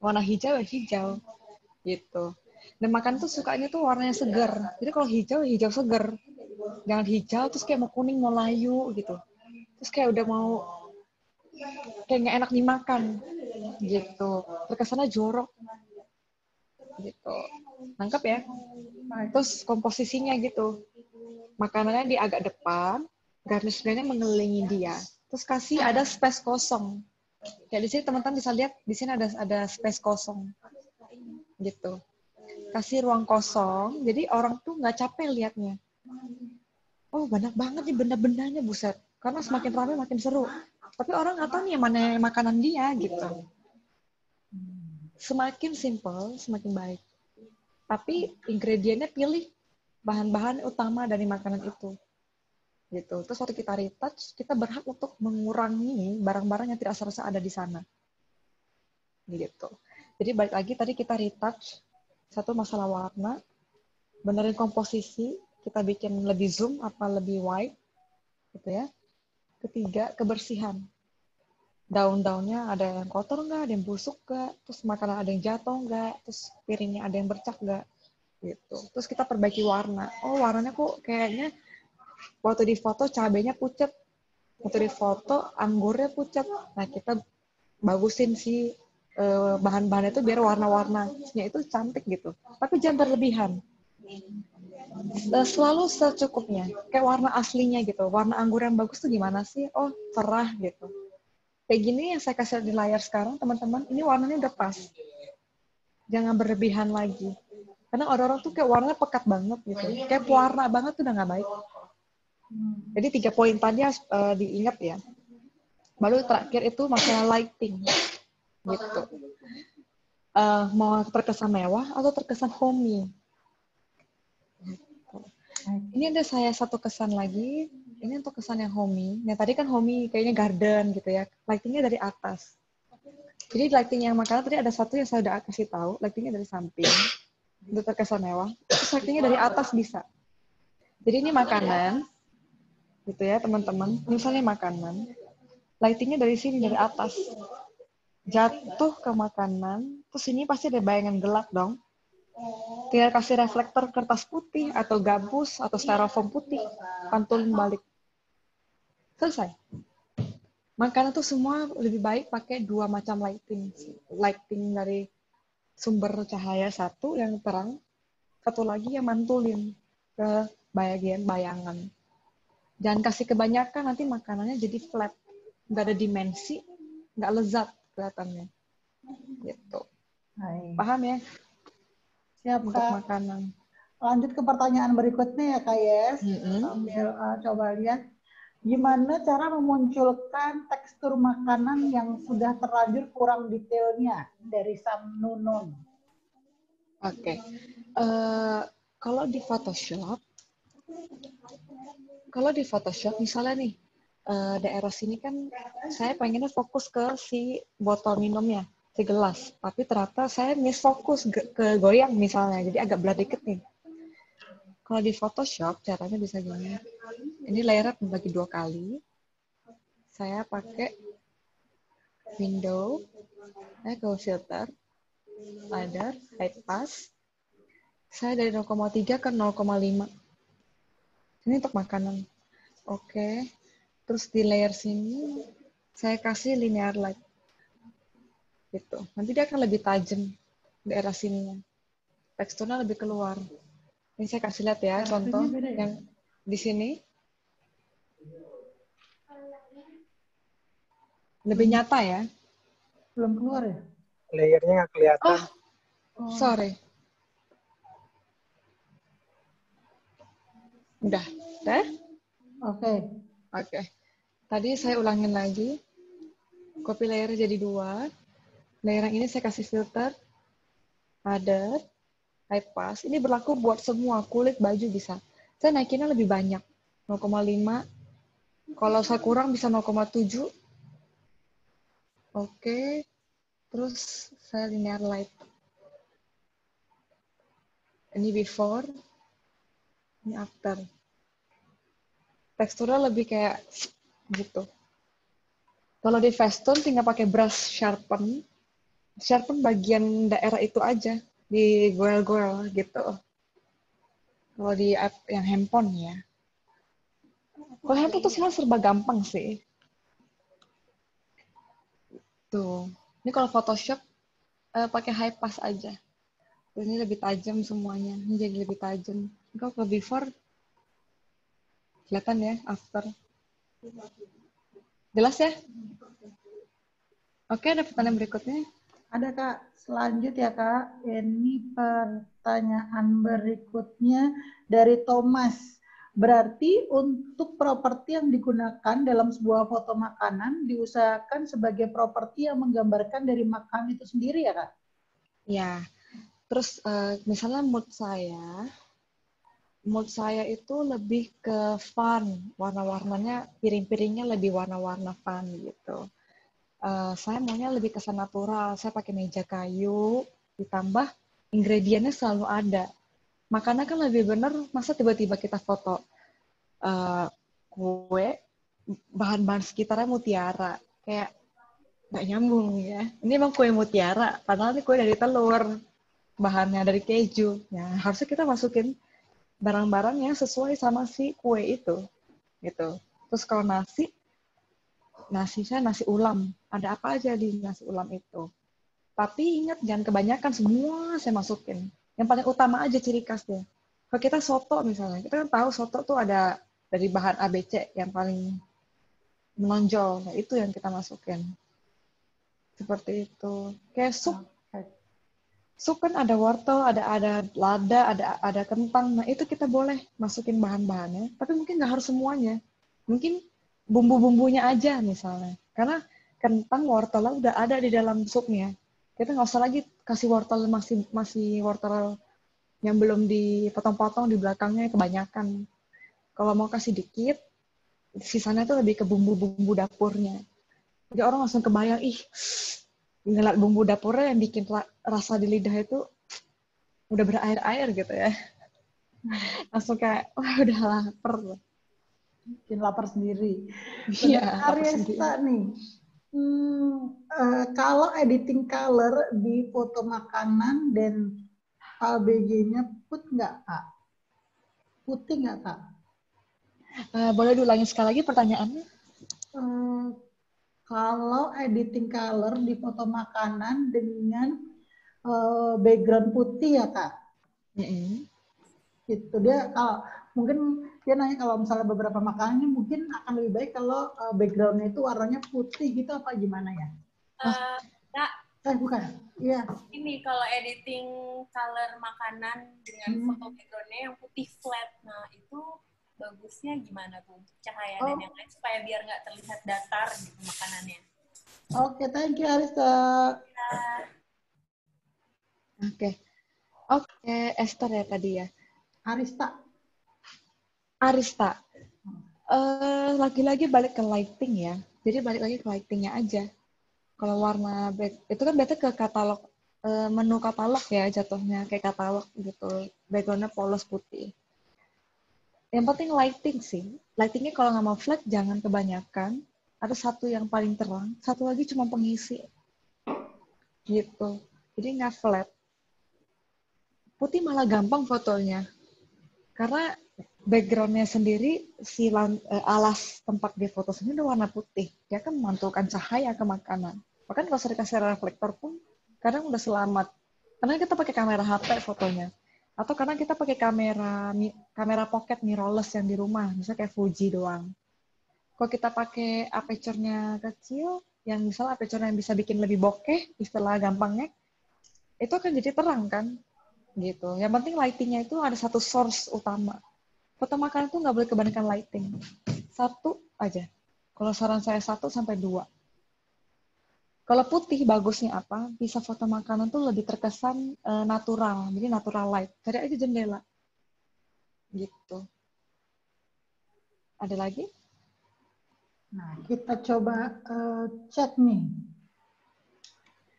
B: Warna hijau ya hijau gitu. Dan makan tuh sukanya tuh warnanya segar. Jadi kalau hijau ya hijau segar. Jangan hijau terus kayak mau kuning mau layu gitu. Terus kayak udah mau kayak nggak enak dimakan gitu. Terkesannya jorok gitu. Nangkep ya? Terus komposisinya gitu. Makanannya di agak depan, garnish-nya mengelilingi dia. Terus kasih ada space kosong. Kayak di sini teman-teman bisa lihat di sini ada space kosong gitu. Kasih ruang kosong, jadi orang tuh nggak capek liatnya. Oh banyak banget nih benda-bendanya buset. Karena semakin ramai makin seru. Tapi orang nggak tahu nih mana makanan dia gitu. Semakin simple, semakin baik. Tapi ingredientnya pilih bahan-bahan utama dari makanan itu. Gitu. Terus waktu kita retouch, kita berhak untuk mengurangi barang-barang yang tidak seharusnya ada di sana. Gitu. Jadi balik lagi tadi kita retouch satu masalah warna, benerin komposisi, kita bikin lebih zoom apa lebih wide, gitu ya. Ketiga, kebersihan. Daun-daunnya ada yang kotor nggak, ada yang busuk nggak, terus makanan ada yang jatuh nggak, terus piringnya ada yang bercak nggak, gitu. Terus kita perbaiki warna. Oh warnanya kok kayaknya waktu di foto cabenya pucat, waktu di foto anggurnya pucat. Nah kita bagusin si bahan-bahan itu biar warna-warnanya itu cantik gitu. Tapi jangan berlebihan. Selalu secukupnya. Kayak warna aslinya gitu. Warna anggur yang bagus tuh gimana sih? Oh cerah gitu. Kayak gini yang saya kasih di layar sekarang teman-teman. Ini warnanya udah pas. Jangan berlebihan lagi. Karena orang-orang tuh kayak warnanya pekat banget gitu. Kayak pewarna banget tuh udah nggak baik. Jadi 3 poin tadi harus diingat ya. Baru terakhir itu masalah lighting gitu. Mau terkesan mewah atau terkesan homey. Ini ada saya satu kesan lagi. Ini untuk kesan yang homey. Nah, tadi kan homey kayaknya garden gitu ya. Lightingnya dari atas. Jadi lighting yang makanan tadi ada satu yang saya udah kasih tahu. Lightingnya dari samping. Untuk terkesan mewah. Terus lightingnya dari atas bisa. Jadi ini makanan. Gitu ya teman-teman. Misalnya makanan. Lightingnya dari sini, dari atas. Jatuh ke makanan. Terus ini pasti ada bayangan gelap dong. Tinggal kasih reflektor kertas putih atau gabus atau styrofoam putih, pantulin balik. Selesai. Makanan tuh semua lebih baik pakai dua macam lighting. Lighting dari sumber cahaya satu yang terang, satu lagi yang mantulin ke bagian bayangan. Jangan kasih kebanyakan, nanti makanannya jadi flat. Nggak ada dimensi, nggak lezat kelihatannya. Gitu. Paham ya?
A: Siap,
B: Untuk
A: Kak.
B: makanan.
A: Lanjut ke pertanyaan berikutnya ya, Kak Yes. Sambil coba lihat. Gimana cara memunculkan tekstur makanan yang sudah terlanjur kurang detailnya dari Sam Nunun?
B: Oke. Kalau di Photoshop misalnya nih, daerah sini kan saya pengennya fokus ke si botol minumnya, si gelas. Tapi ternyata saya misfokus ke goyang misalnya, jadi agak blur dikit nih. Kalau di Photoshop caranya bisa gini. Ini layarnya dibagi 2 kali. Saya pakai window, ke filter, slider, high pass. Saya dari 0,3 ke 0,5. Ini untuk makanan. Oke. Terus di layer sini, saya kasih linear light. Gitu. Nanti dia akan lebih tajam daerah sininya. Teksturnya lebih keluar. Ini saya kasih lihat ya, contoh yang di sini. Lebih nyata ya.
A: Belum keluar ya?
C: Layernya nggak kelihatan.
B: Sorry. Udah? Oke. Tadi saya ulangin lagi. Copy layer jadi 2. Layer yang ini saya kasih filter. Padat. High pass. Ini berlaku buat semua. Kulit, baju bisa. Saya naikinnya lebih banyak. 0,5. Kalau saya kurang bisa 0,7. Oke. Terus saya linear light. Ini before. Ini after. Teksturnya lebih kayak gitu. Kalau di Facetune tinggal pakai brush sharpen. Sharpen bagian daerah itu aja. Di goel-goel gitu. Kalau di app yang handphone ya. Kalau handphone tuh semua serba gampang sih. Tuh. Ini kalau Photoshop pakai high pass aja. Ini lebih tajam semuanya. Ini jadi lebih tajam. Kalau ke before kelihatan ya, after. Jelas ya? Oke, ada pertanyaan berikutnya.
A: Ada, Kak. Selanjutnya, Kak. Ini pertanyaan berikutnya dari Thomas. Berarti untuk properti yang digunakan dalam sebuah foto makanan diusahakan sebagai properti yang menggambarkan dari makanan itu sendiri ya, Kak?
B: Ya. Terus misalnya mood saya itu lebih ke fun. Warna-warnanya, piring-piringnya lebih warna-warna fun gitu. Saya maunya lebih kesan natural. Saya pakai meja kayu, ditambah ingredientnya selalu ada. Makanya kan lebih benar, masa tiba-tiba kita foto kue, bahan-bahan sekitarnya mutiara. Kayak nggak nyambung ya. Ini emang kue mutiara, padahal ini kue dari telur. Bahannya dari keju. Ya, harusnya kita masukin barang-barang yang sesuai sama si kue itu. Gitu. Terus kalau nasinya nasi ulam. Ada apa aja di nasi ulam itu. Tapi ingat, jangan kebanyakan, semua saya masukin. Yang paling utama aja ciri khasnya. Kalau kita soto misalnya, kita kan tahu soto tuh ada dari bahan ABC yang paling menonjol. Nah, itu yang kita masukin. Seperti itu. Kayak sup. Sup kan ada wortel, ada lada, ada kentang. Nah, itu kita boleh masukin bahan-bahannya, tapi mungkin nggak harus semuanya. Mungkin bumbu-bumbunya aja misalnya. Karena kentang, wortelnya udah ada di dalam supnya. Kita nggak usah lagi kasih wortel masih wortel yang belum dipotong-potong di belakangnya kebanyakan. Kalau mau kasih dikit, sisanya tuh lebih ke bumbu-bumbu dapurnya. Jadi orang langsung kebayang, ih, ngeliat bumbu dapurnya yang bikin rasa di lidah itu udah berair-air gitu ya. Langsung kayak, wah udah lapar.
A: Bikin lapar sendiri.
B: Iya,
A: Benar,
B: lapar sendiri.
A: Ariesta nih. Kalau editing color di foto makanan dan ABG-nya nggak Kak? Putih nggak Kak?
B: Boleh diulangi sekali lagi pertanyaannya?
A: Hmm, Kalau editing color di foto makanan dengan background putih ya Kak?
B: Mm-mm.
A: Gitu dia kalau mungkin dia nanya kalau misalnya beberapa makanannya mungkin akan lebih baik kalau backgroundnya itu warnanya putih gitu apa gimana ya?
B: Oh,
D: Kak,
A: Bukan. Iya.
D: ini kalau editing color makanan dengan foto backgroundnya yang putih flat, nah itu bagusnya gimana tuh cahaya dan yang lain supaya biar nggak terlihat datar gitu makanannya.
A: Oke, thank you Arista.
B: Oke, Esther ya tadi ya.
A: Arista.
B: Arista. Lagi-lagi balik ke lighting ya. Jadi balik lagi ke lightingnya aja. Kalau warna itu kan berarti ke katalog, menu katalog ya jatuhnya, kayak katalog gitu. Backgroundnya polos putih. Yang penting lighting sih. Lightingnya kalau nggak mau flat jangan kebanyakan. Ada satu yang paling terang, satu lagi cuma pengisi. Gitu. Jadi nggak flat. Putih malah gampang fotonya. Karena backgroundnya sendiri, alas tempat di foto sendiri udah warna putih. Dia kan memantulkan cahaya ke makanan. Bahkan kalau sudah dikasih reflektor pun, kadang udah selamat. Karena kita pakai kamera HP fotonya. Atau karena kita pakai kamera pocket mirrorless yang di rumah, misalnya kayak Fuji doang. Kalau kita pakai aperture-nya kecil, yang misalnya aperture yang bisa bikin lebih bokeh, istilah gampangnya, itu akan jadi terang kan? Gitu. Yang penting lighting-nya itu ada satu source utama. Foto makanan itu nggak boleh kebanyakan lighting. Satu aja. Kalau saran saya 1 sampai 2. Kalau putih bagusnya apa? Bisa foto makanan tuh lebih terkesan natural. Jadi natural light. Cari aja jendela. Gitu. Ada lagi?
A: Nah, kita coba cek nih.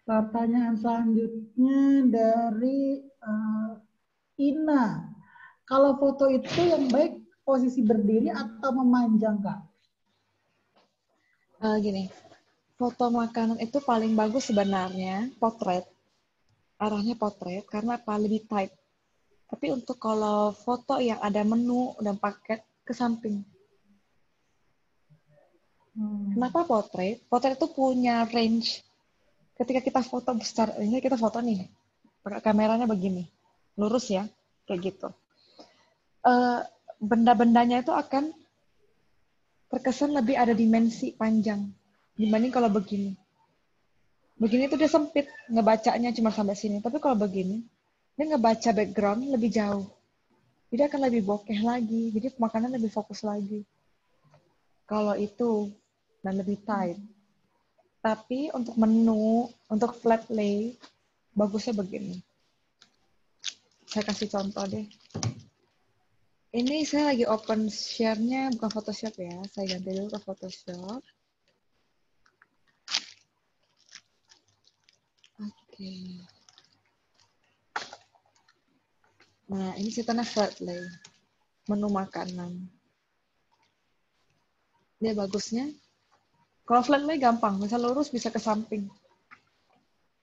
A: Pertanyaan selanjutnya dari Ina. Kalau foto itu yang baik posisi berdiri atau memanjang, Kak?
B: Gini, foto makanan itu paling bagus sebenarnya potret. Arahnya potret karena apa? Lebih tight. Tapi untuk kalau foto yang ada menu dan paket ke samping. Kenapa potret? Potret itu punya range. Ketika kita foto besar, ini kita foto nih, pakai kameranya begini, lurus ya, kayak gitu. Benda-bendanya itu akan terkesan lebih ada dimensi panjang dibanding kalau begini. Begini tuh dia sempit, ngebacanya cuma sampai sini. Tapi kalau begini, dia ngebaca background lebih jauh. Jadi akan lebih bokeh lagi. Jadi makanan lebih fokus lagi. Kalau itu, dan lebih tight. Tapi untuk menu, untuk flat lay, bagusnya begini. Saya kasih contoh deh. Ini saya lagi open share-nya, bukan Photoshop ya. Saya ganti dulu ke Photoshop. Oke. Nah, ini ceritanya flat lay. Menu makanan. Dia bagusnya. Kalau flat lay gampang, bisa lurus, bisa ke samping.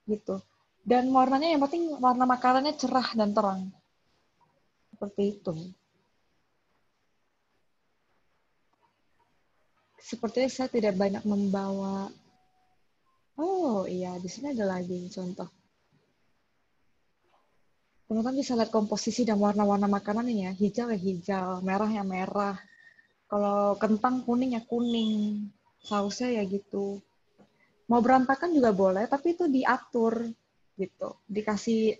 B: Gitu. Dan warnanya yang penting warna makanannya cerah dan terang. Seperti itu. Sepertinya saya tidak banyak membawa. Oh iya, di sini ada lagi contoh. Teman-teman bisa lihat komposisi dan warna-warna makanannya ya. Hijau ya hijau, merah ya merah. Kalau kentang kuning ya kuning. Sausnya ya gitu. Mau berantakan juga boleh, tapi itu diatur gitu. Dikasih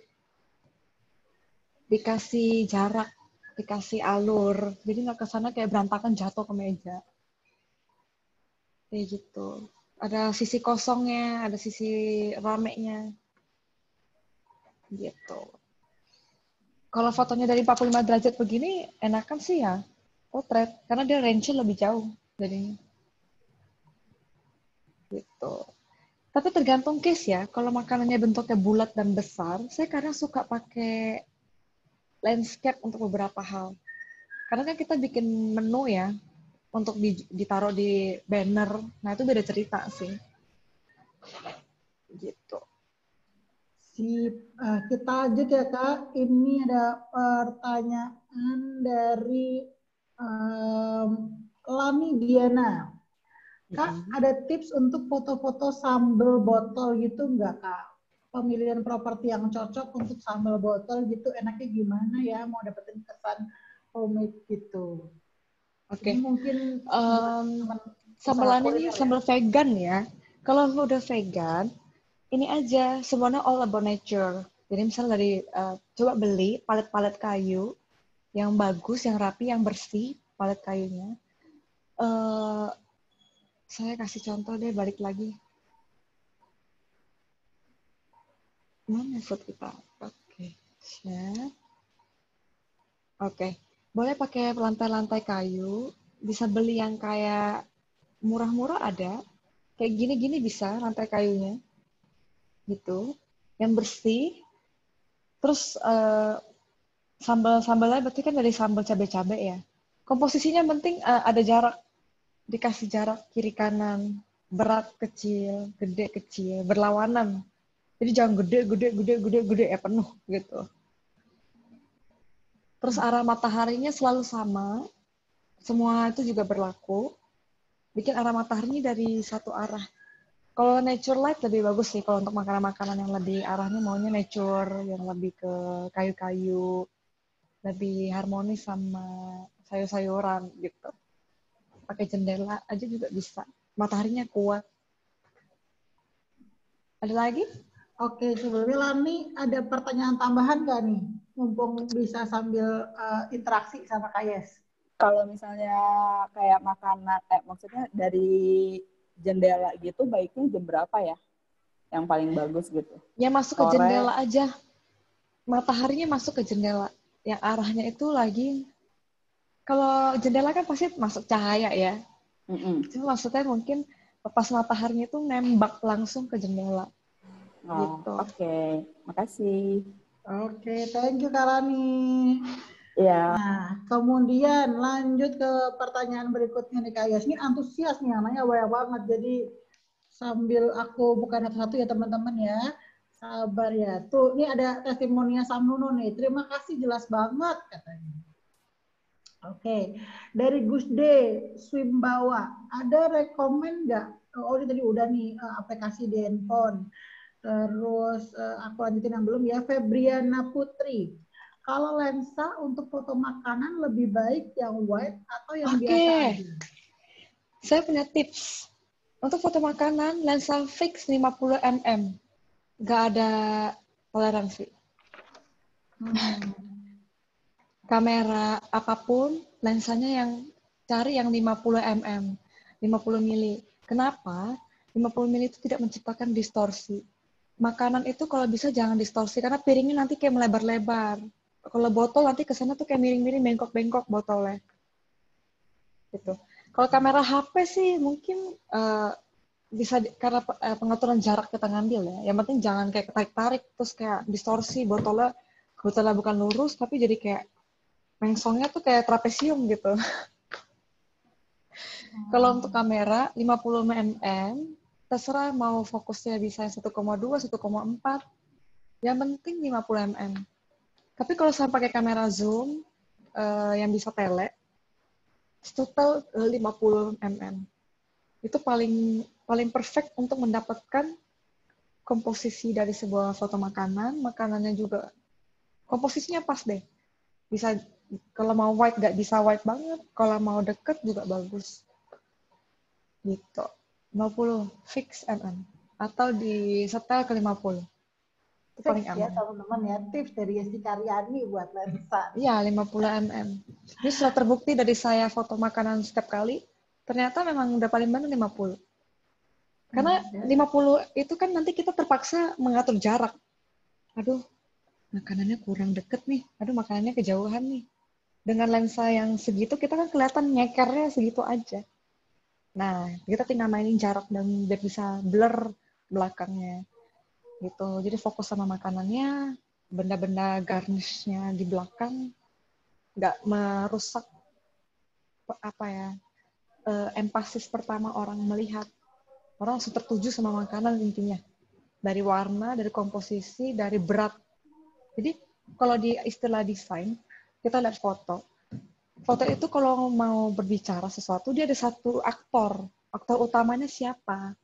B: jarak, dikasih alur. Jadi nggak kesana kayak berantakan jatuh ke meja. Kayak gitu. Ada sisi kosongnya, ada sisi ramenya. Gitu. Kalau fotonya dari 45 derajat begini, enakan sih ya potret, karena dia range-nya lebih jauh dari gitu. Tapi tergantung case ya. Kalau makanannya bentuknya bulat dan besar, saya kadang suka pakai landscape untuk beberapa hal. Karena kan kita bikin menu ya, untuk ditaruh di banner. Nah, itu beda cerita sih. Gitu.
A: Kita lanjut ya Kak. Ini ada pertanyaan dari Lami Diana. Kak, ada tips untuk foto-foto sambal botol gitu nggak Kak? Pemilihan properti yang cocok untuk sambal botol gitu enaknya gimana ya? Mau dapetin kesan homemade gitu.
B: Oke.
A: Ini mungkin
B: Sambalannya ini
A: kuliner ya.
B: sambal vegan ya. Kalau lu udah vegan, ini aja semuanya all about nature. Jadi misalnya dari coba beli palet-palet kayu yang bagus, yang rapi, yang bersih, palet kayunya. Saya kasih contoh deh, balik lagi. Mana food kita? Oke, share. Oke, boleh pakai lantai-lantai kayu. Bisa beli yang kayak murah-murah ada. Kayak gini-gini bisa lantai kayunya. Gitu. Yang bersih. Terus sambal-sambalnya berarti kan dari sambal cabai-cabai ya. Komposisinya penting ada jarak. Dikasih jarak kiri kanan. Berat kecil, gede kecil, berlawanan. Jadi jangan gede ya penuh gitu. Terus arah mataharinya selalu sama. Semua itu juga berlaku. Bikin arah mataharinya dari satu arah. Kalau nature light lebih bagus sih kalau untuk makanan-makanan yang lebih arahnya maunya nature, yang lebih ke kayu-kayu, lebih harmonis sama sayur-sayuran gitu. Pakai jendela aja juga bisa. Mataharinya kuat. Ada lagi?
A: Oke, sebelumnya Lami ada pertanyaan tambahan nggak nih? Mumpung bisa sambil interaksi sama Kayes.
E: Kalau misalnya kayak makanan, maksudnya dari jendela gitu, baiknya jam berapa ya? Yang paling bagus gitu.
B: Ya masuk ke jendela aja. Mataharinya masuk ke jendela. Yang arahnya itu lagi, kalau jendela kan pasti masuk cahaya ya. Cuma maksudnya mungkin pas mataharinya itu nembak langsung ke jendela. Gitu.
E: Oke. Makasih.
A: Oke, thank you Kak Lani.
E: Ya.
A: Nah, kemudian lanjut ke pertanyaan berikutnya nih Kak Yas. Ini antusias nih, namanya banyak banget. Jadi sambil aku buka satu-satu ya teman-teman ya. Sabar ya. Tuh, ini ada testimoninya Samnuno nih. Terima kasih, jelas banget katanya. Oke, dari Gus D, Swimbawa, ada rekomen nggak? Oh, ini tadi udah nih aplikasi di handphone. Terus aku lanjutin yang belum ya, Febriana Putri. Kalau lensa untuk foto makanan lebih baik yang wide atau yang biasa aja?
B: Saya punya tips. Untuk foto makanan, lensa fix 50 mm. Nggak ada toleransi. Kamera apapun, lensanya yang cari yang 50 mm, 50 mili. Kenapa? 50 mili itu tidak menciptakan distorsi. Makanan itu kalau bisa jangan distorsi, karena piringnya nanti kayak melebar-lebar. Kalau botol nanti kesana tuh kayak miring-miring, bengkok-bengkok botolnya. Gitu. Kalau kamera HP sih mungkin bisa karena pengaturan jarak kita ngambil ya. Yang penting jangan kayak tarik-tarik terus kayak distorsi botolnya bukan lurus tapi jadi kayak mengsongnya tuh kayak trapesium gitu. Kalau untuk kamera 50 mm, terserah mau fokusnya bisa 1,2, 1,4, yang penting 50 mm. Tapi kalau saya pakai kamera zoom yang bisa tele, total 50 mm. Itu paling perfect untuk mendapatkan komposisi dari sebuah foto makanan, makanannya juga komposisinya pas deh. Bisa kalau mau wide nggak bisa wide banget, kalau mau deket juga bagus. Gitu. 50 fix mm atau di setel ke 50. Itu paling aman.
A: Ya teman-teman ya, tips dari Yesti Karyani buat lensa.
B: Iya, 50 mm. Ini sudah terbukti dari saya foto makanan setiap kali, ternyata memang udah paling benar 50. Karena 50 itu kan nanti kita terpaksa mengatur jarak. Aduh, makanannya kurang deket nih, aduh makanannya kejauhan nih. Dengan lensa yang segitu kita kan kelihatan nyekernya segitu aja. Nah, kita tinggal mainin jarak dan biar bisa blur belakangnya gitu. Jadi fokus sama makanannya, benda-benda garnishnya di belakang nggak merusak apa ya empasis pertama orang melihat. Orang langsung tertuju sama makanan intinya. Dari warna, dari komposisi, dari berat. Jadi kalau di istilah desain, kita lihat foto. Foto itu kalau mau berbicara sesuatu, dia ada satu aktor. Aktor utamanya siapa?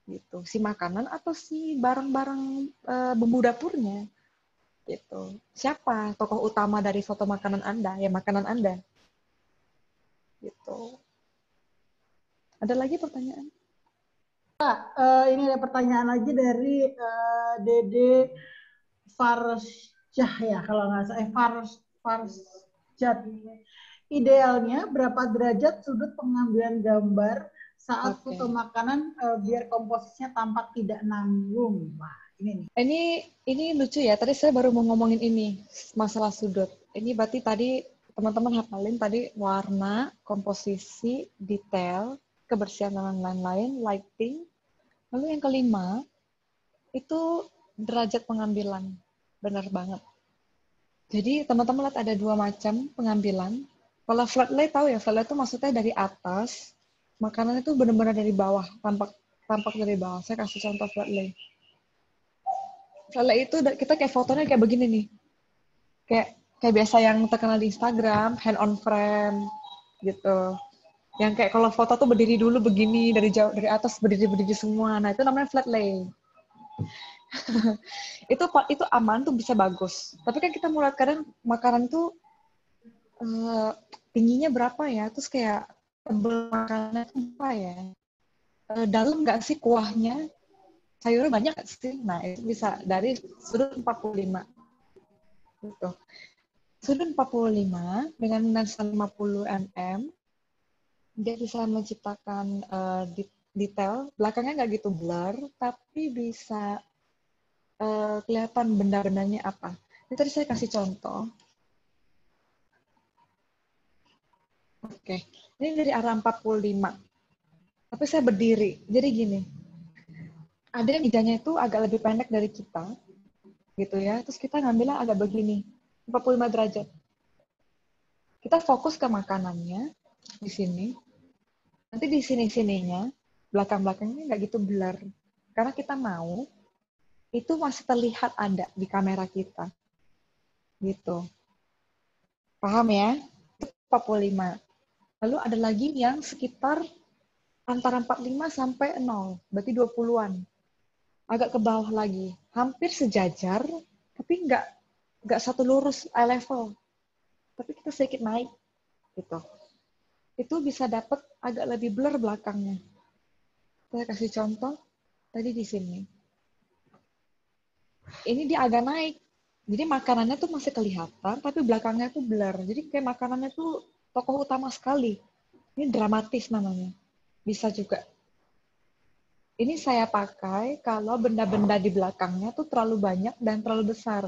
B: Gitu. Si makanan atau si barang-barang bumbu dapurnya? Gitu. Siapa tokoh utama dari foto makanan Anda? Ya makanan Anda. Gitu. Ada lagi pertanyaan?
A: Ini ada pertanyaan lagi dari Dede Farsyah ya, kalau nggak salah. Farsyad. Idealnya berapa derajat sudut pengambilan gambar saat foto makanan biar komposisinya tampak tidak nanggung? Wah, ini nih.
B: Ini lucu ya. Tadi saya baru mau ngomongin ini masalah sudut. Ini berarti tadi teman-teman hafalin tadi warna, komposisi, detail, kebersihan dan lain-lain, lighting. Lalu yang kelima itu derajat pengambilan. Benar banget. Jadi teman-teman lihat ada dua macam pengambilan. Kalau flat lay tahu ya, flat lay itu maksudnya dari atas, makanan itu benar-benar dari bawah, tampak dari bawah. Saya kasih contoh flat lay. Flat lay itu kita kayak fotonya kayak begini nih. Kayak biasa yang terkenal di Instagram, hand on frame gitu. Yang kayak kalau foto tuh berdiri dulu begini, dari jauh dari atas berdiri semua. Nah, itu namanya flat lay. itu aman tuh bisa bagus. Tapi kan kita mulai kadang makanan tuh tingginya berapa ya? Terus kayak tebel makanannya apa ya? Dalam nggak sih kuahnya? Sayurnya banyak nggak sih? Nah, itu bisa dari sudut 45. Gitu. Sudut 45 dengan lensa 50 mm, dia bisa menciptakan detail. Belakangnya nggak gitu blur, tapi bisa kelihatan benda-bendanya apa. Ini tadi saya kasih contoh. Oke, ini dari arah 45. Tapi saya berdiri. Jadi gini, ada yang mejanya itu agak lebih pendek dari kita, gitu ya. Terus kita ngambilnya agak begini, 45 derajat. Kita fokus ke makanannya di sini. Nanti di sini-sininya, belakang-belakangnya nggak gitu blur. Karena kita mau itu masih terlihat ada di kamera kita. Gitu. Paham ya? 45. Lalu ada lagi yang sekitar antara 45 sampai 0, berarti 20-an. Agak ke bawah lagi. Hampir sejajar, tapi nggak satu lurus eye level. Tapi kita sedikit naik. Gitu. Itu bisa dapat agak lebih blur belakangnya. Saya kasih contoh tadi di sini. Ini dia agak naik. Jadi makanannya tuh masih kelihatan, tapi belakangnya tuh blur. Jadi kayak makanannya tuh tokoh utama sekali. Ini dramatis namanya. Bisa juga. Ini saya pakai kalau benda-benda di belakangnya tuh terlalu banyak dan terlalu besar.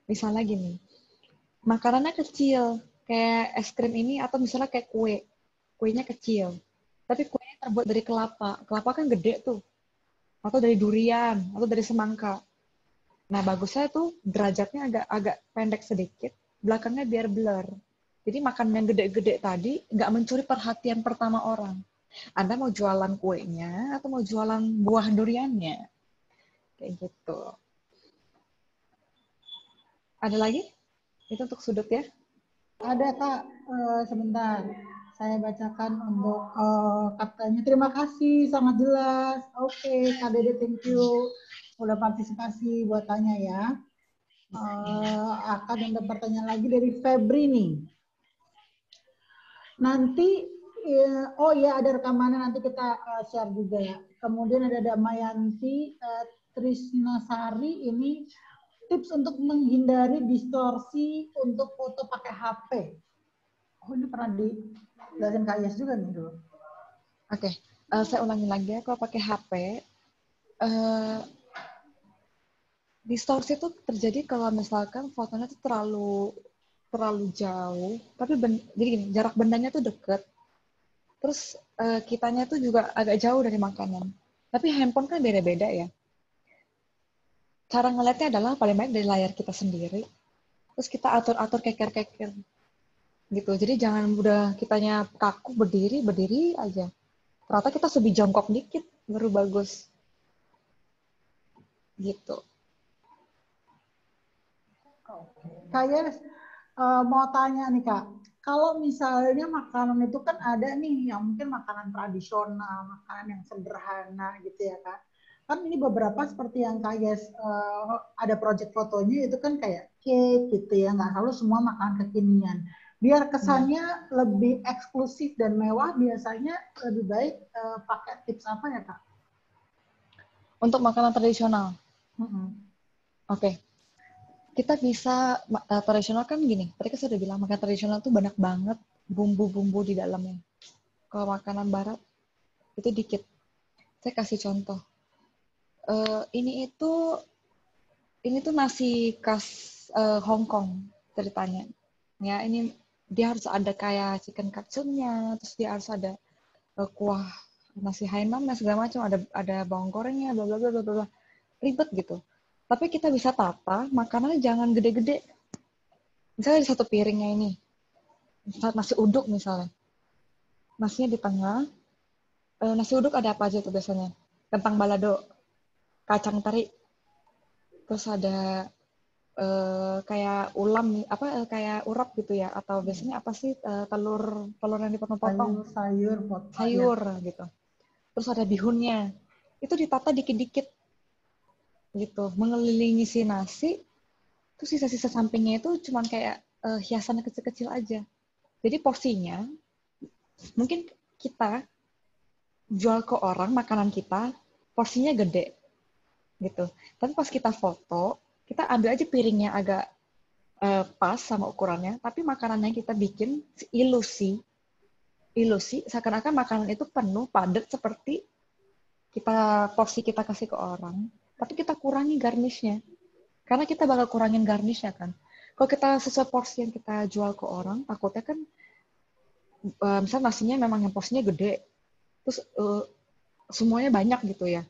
B: Misalnya gini, makanannya kecil, kayak es krim ini, atau misalnya kayak kue. Kuenya kecil. Tapi kuenya terbuat dari kelapa. Kelapa kan gede tuh. Atau dari durian, atau dari semangka. Nah, bagusnya tuh derajatnya agak pendek sedikit, belakangnya biar blur. Jadi makan yang gede-gede tadi nggak mencuri perhatian pertama orang. Anda mau jualan kuenya atau mau jualan buah duriannya? Kayak gitu. Ada lagi? Itu untuk sudut ya?
A: Ada Kak, sebentar. Saya bacakan untuk katanya. Terima kasih, sangat jelas. Oke, Kak Dede, thank you. Udah partisipasi buat tanya ya. Akan ada pertanyaan lagi dari Febri nih. Nanti, oh ya ada rekamannya, nanti kita share juga ya. Kemudian ada Damayanti Trisnasari, ini tips untuk menghindari distorsi untuk foto pakai HP. Oh, ini pernah dijelasin Kak Yes juga nih dulu.
B: Oke, saya ulangin lagi ya. Kalau pakai HP, Distorsi itu terjadi kalau misalkan fotonya tuh terlalu jauh, tapi jadi gini, jarak bendanya tuh deket, terus kitanya tuh juga agak jauh dari makanan. Tapi handphone kan beda-beda ya. Cara ngeliatnya adalah paling baik dari layar kita sendiri, terus kita atur-atur keker-keker gitu. Jadi jangan udah kitanya kaku berdiri aja. Ternyata kita lebih jongkok dikit baru bagus gitu.
A: Kak Yes, mau tanya nih Kak, kalau misalnya makanan itu kan ada nih yang mungkin makanan tradisional, makanan yang sederhana gitu ya Kak. Kan ini beberapa seperti yang Kak Yes ada project fotonya itu kan kayak cake gitu ya, nggak selalu semua makanan kekinian. Biar kesannya lebih eksklusif dan mewah, biasanya lebih baik pakai tips apa ya Kak?
B: Untuk makanan tradisional, oke. Kita bisa, tradisional kan gini, tadi kan saya udah bilang, makanan tradisional tuh banyak banget bumbu-bumbu di dalamnya. Kalau makanan barat, itu dikit. Saya kasih contoh. Ini tuh nasi khas Hong Kong ceritanya. Ya, ini dia harus ada kayak chicken katsunya, terus dia harus ada kuah nasi Hainan dan segala macam, ada bawang gorengnya, bla bla bla bla bla. Ribet gitu. Tapi kita bisa tata makanannya jangan gede-gede. Misalnya di satu piringnya ini, nasi uduk misalnya. Nasinya di tengah. Nasi uduk ada apa aja tuh biasanya? Kentang balado, kacang teri, terus ada kayak ulam kayak urap gitu ya, atau biasanya apa sih, telur yang dipotong-potong, sayur gitu. Terus ada bihunnya, itu ditata dikit-dikit gitu, mengelilingi si nasi. Terus sisa-sisa sampingnya itu cuman kayak hiasan kecil-kecil aja. Jadi porsinya mungkin kita jual ke orang makanan kita porsinya gede gitu. Tapi pas kita foto, kita ambil aja piringnya agak pas sama ukurannya, tapi makanannya kita bikin ilusi seakan-akan makanan itu penuh padat seperti porsi kita kasih ke orang, tapi kita kurangi garnishnya. Karena kita bakal kurangin garnishnya kan. Kalau kita sesuai porsi yang kita jual ke orang, takutnya kan misalnya nasinya memang yang porsinya gede, terus semuanya banyak gitu ya.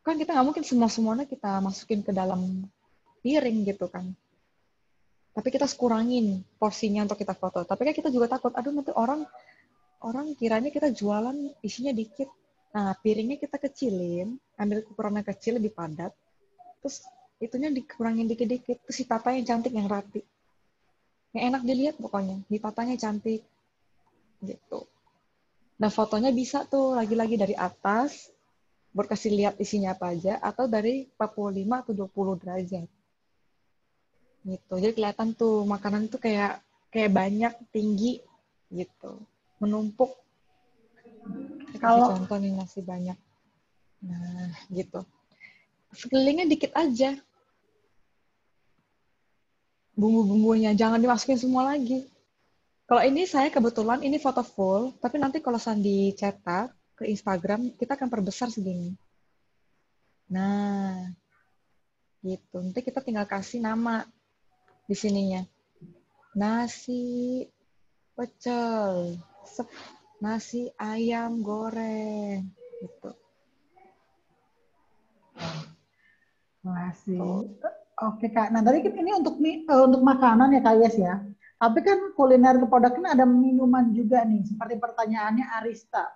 B: Kan kita nggak mungkin semuanya kita masukin ke dalam piring gitu kan. Tapi kita kurangin porsinya untuk kita foto. Tapi kan kita juga takut, aduh nanti orang kiranya kita jualan isinya dikit. Nah, piringnya kita kecilin, ambil ukurannya kecil, lebih padat, terus itunya dikurangin dikit-dikit, terus si tata yang cantik, yang rapi. Yang enak dilihat pokoknya, ditatanya cantik. Gitu. Nah, fotonya bisa tuh lagi-lagi dari atas, buat kasih lihat isinya apa aja, atau dari 45 atau 20 derajat. Gitu. Jadi kelihatan tuh makanan itu kayak banyak, tinggi gitu. Menumpuk. Saya kasih contoh nih nasi banyak. Nah, gitu. Sekelilingnya dikit aja. Bumbu-bumbunya jangan dimasukin semua lagi. Kalau ini saya kebetulan ini foto full, tapi nanti kalau Sandi cetak ke Instagram, kita akan perbesar segini. Nah, gitu. Nanti kita tinggal kasih nama di sininya. Nasi pecel, nasi ayam goreng, gitu.
A: Nasi. Oke Kak. Nah tadi ini untuk makanan ya Kak Yes ya. Tapi kan kuliner produk ini ada minuman juga nih. Seperti pertanyaannya Arista.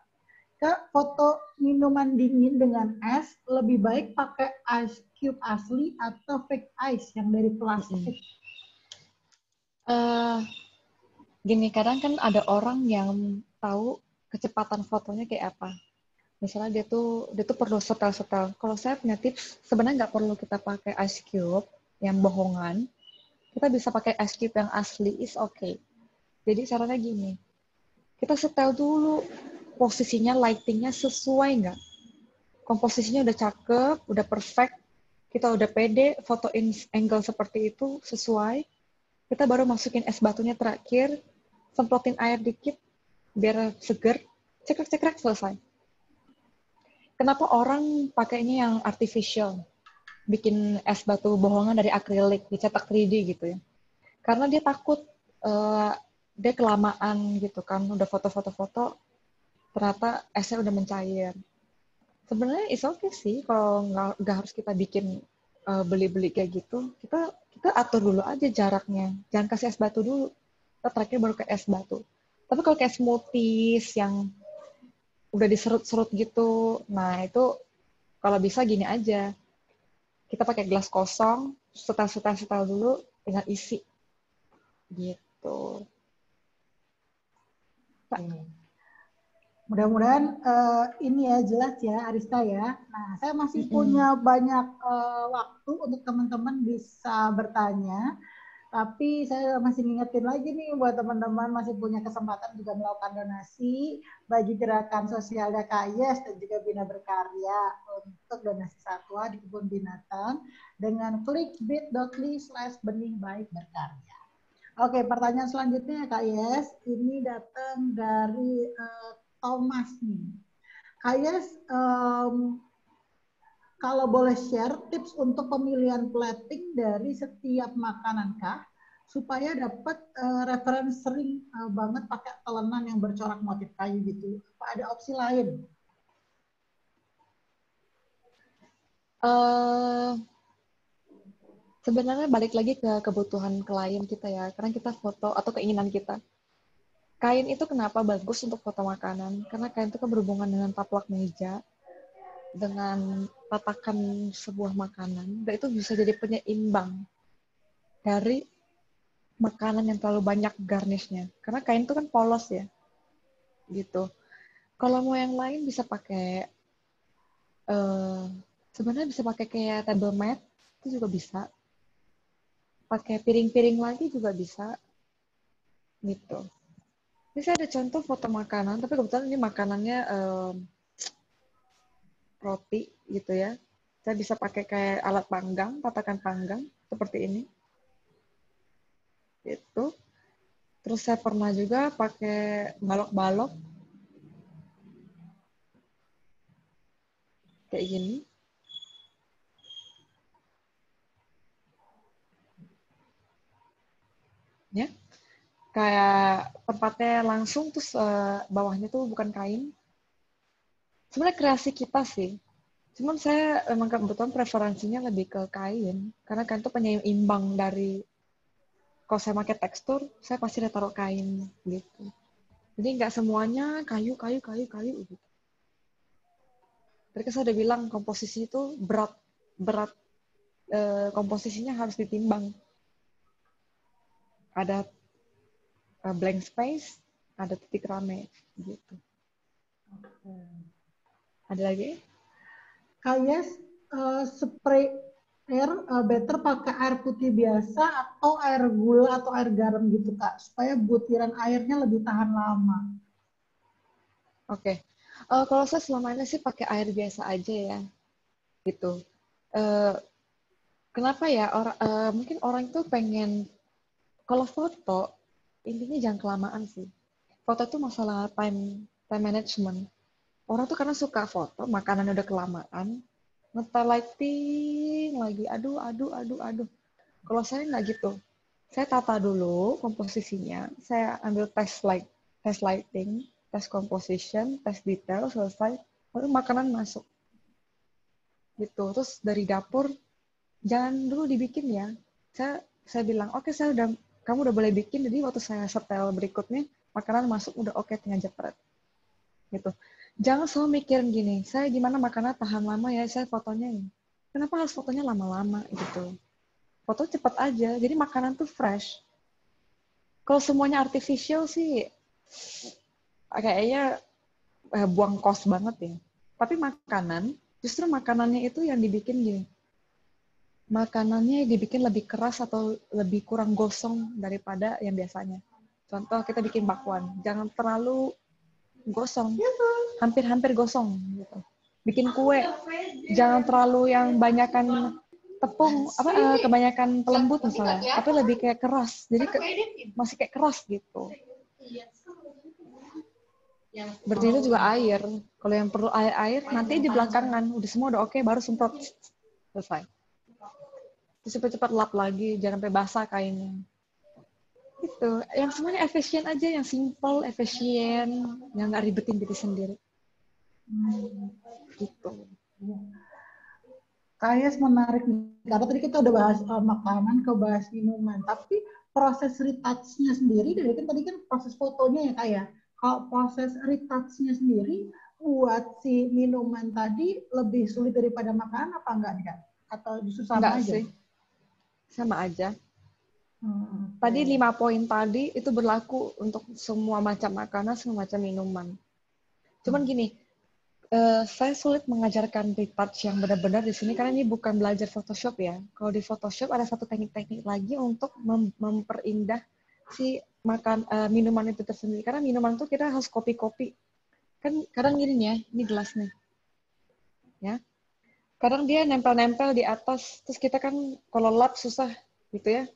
A: Kak, foto minuman dingin dengan es lebih baik pakai ice cube asli atau fake ice yang dari plastik?
B: Gini, kadang kan ada orang yang tahu kecepatan fotonya kayak apa. Misalnya dia tuh perlu setel-setel. Kalau saya punya tips, sebenarnya nggak perlu kita pakai ice cube yang bohongan. Kita bisa pakai ice cube yang asli, is okay. Jadi caranya gini, kita setel dulu posisinya, lightingnya sesuai nggak? Komposisinya udah cakep, udah perfect, kita udah pede, fotoin angle seperti itu sesuai. Kita baru masukin es batunya terakhir, semprotin air dikit, biar seger, cekrek-cekrek selesai. Kenapa orang pakainya yang artificial? bikin es batu bohongan dari akrilik, dicetak 3D gitu ya. Karena dia takut dia kelamaan gitu kan, udah foto-foto-foto, ternyata esnya udah mencair. Sebenarnya is okay sih kalau nggak harus kita bikin beli-beli kayak gitu. Kita atur dulu aja jaraknya, jangan kasih es batu dulu. Kita terakhir baru ke es batu. Tapi kalau kayak smoothies yang udah diserut-serut gitu, nah itu kalau bisa gini aja. Kita pakai gelas kosong, setel dulu, tinggal isi. Gitu.
A: Mudah-mudahan ini ya jelas ya Arista ya. Nah, saya masih punya banyak waktu untuk teman-teman bisa bertanya. Tapi saya masih ngingetin lagi nih buat teman-teman masih punya kesempatan juga melakukan donasi bagi gerakan sosialnya KYS dan juga Bina Berkarya untuk donasi satwa di kebun binatang dengan klik bit.ly/benih baik berkarya. Oke, pertanyaan selanjutnya Kak Yes, ini datang dari Thomas nih. Kak Yes, kalau boleh share tips untuk pemilihan plating dari setiap makanan kah supaya dapat referensi sering banget pakai telenan yang bercorak motif kayu gitu. Apa ada opsi lain?
B: Sebenarnya balik lagi ke kebutuhan klien kita ya, karena kita foto atau keinginan kita. Kain itu kenapa bagus untuk foto makanan? Karena kain itu kan berhubungan dengan taplak meja, dengan tatakan sebuah makanan, dan itu bisa jadi penyeimbang dari makanan yang terlalu banyak garnishnya. Karena kain itu kan polos ya, gitu. Kalau mau yang lain bisa pakai, sebenarnya bisa pakai kayak table mat, itu juga bisa. Pakai piring-piring lagi juga bisa, gitu. Ini saya ada contoh foto makanan, tapi kebetulan ini makanannya roti gitu ya. Saya bisa pakai kayak alat panggang, tatakan panggang seperti ini. Gitu. Terus saya pernah juga pakai balok-balok kayak gini. Ya. Kayak tempatnya langsung terus bawahnya tuh bukan kain. Sebenarnya kreasi kita sih. Cuman saya emang kebetulan preferensinya lebih ke kain. Karena kain itu penyeimbang dari, kalau saya pakai tekstur, saya pasti ada taruh kain gitu. Jadi nggak semuanya kayu gitu. Tadi saya udah bilang komposisi itu berat komposisinya harus ditimbang. Ada blank space, ada titik rame gitu. Ada lagi?
A: Kayaknya spray air better pakai air putih biasa atau air gula atau air garam gitu Kak, supaya butiran airnya lebih tahan lama.
B: Oke. Kalau saya selama ini sih pakai air biasa aja ya, gitu. Kenapa ya? Mungkin orang itu pengen, kalau foto intinya jangan kelamaan sih. Foto itu masalah time management. Orang tuh karena suka foto, makanan udah kelamaan, nge-lighting lagi, aduh. Kalau saya nggak gitu. Saya tata dulu komposisinya, saya ambil test lighting, test composition, test detail, selesai, baru makanan masuk. Gitu. Terus dari dapur, jangan dulu dibikin ya. Saya bilang, oke, kamu udah boleh bikin, jadi waktu saya setel berikutnya, makanan masuk, udah oke, tinggal jepret. Gitu. Jangan selalu mikirin gini, saya gimana makanan tahan lama ya, saya fotonya ini. Kenapa harus fotonya lama-lama gitu? Foto cepet aja, jadi makanan tuh fresh. Kalau semuanya artificial sih, kayaknya buang kos banget ya. Tapi justru makanannya itu yang dibikin gini. Makanannya dibikin lebih keras atau lebih kurang gosong daripada yang biasanya. Contoh kita bikin bakwan, jangan terlalu gosong, hampir gosong gitu. Bikin kue, jangan terlalu yang banyakan tepung, kebanyakan pelembut misalnya, tapi lebih kayak keras, jadi masih kayak keras gitu. Berarti itu juga air. Kalau yang perlu air nanti di belakangan, udah semua udah oke, baru semprot, selesai. terus cepat-cepat lap lagi, jangan sampai basah kainnya. Itu, yang semuanya efisien aja, yang simple, efisien, yang nggak ribetin diri sendiri. Gitu.
A: Kayak menarik nih. Karena tadi kita udah bahas makanan, ke bahas minuman. Tapi proses retouch-nya sendiri, dari kan tadi kan proses fotonya ya kayak. Kalau proses retouch-nya sendiri, buat si minuman tadi lebih sulit daripada makanan apa enggak nih Kak? Atau justru sama
B: Enggak
A: aja?
B: sih. Sama aja.
A: Okay.
B: Tadi 5 poin tadi itu berlaku untuk semua macam makanan, semua macam minuman. Cuman gini, saya sulit mengajarkan retouch yang benar-benar di sini karena ini bukan belajar Photoshop ya. Kalau di Photoshop ada satu teknik-teknik lagi untuk memperindah si minuman itu tersendiri. Karena minuman itu kita harus kopi-kopi. Kan kadang gini nih ya, ini gelas nih. Ya. Kadang dia nempel-nempel di atas, terus kita kan kalau lap susah gitu ya.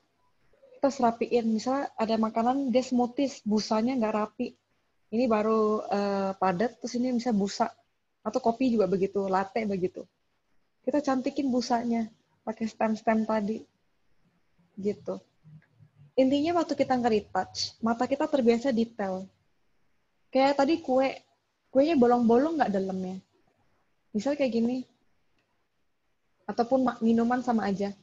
B: Kita serapiin, misalnya ada makanan dia smoothies, busanya nggak rapi. Ini baru padat, terus ini bisa busa. Atau kopi juga begitu, latte begitu. Kita cantikin busanya, pakai stem-stem tadi. Gitu. Intinya waktu kita nge-retouch, mata kita terbiasa detail. Kayak tadi kuenya bolong-bolong nggak dalamnya. Misalnya kayak gini. Ataupun minuman sama aja.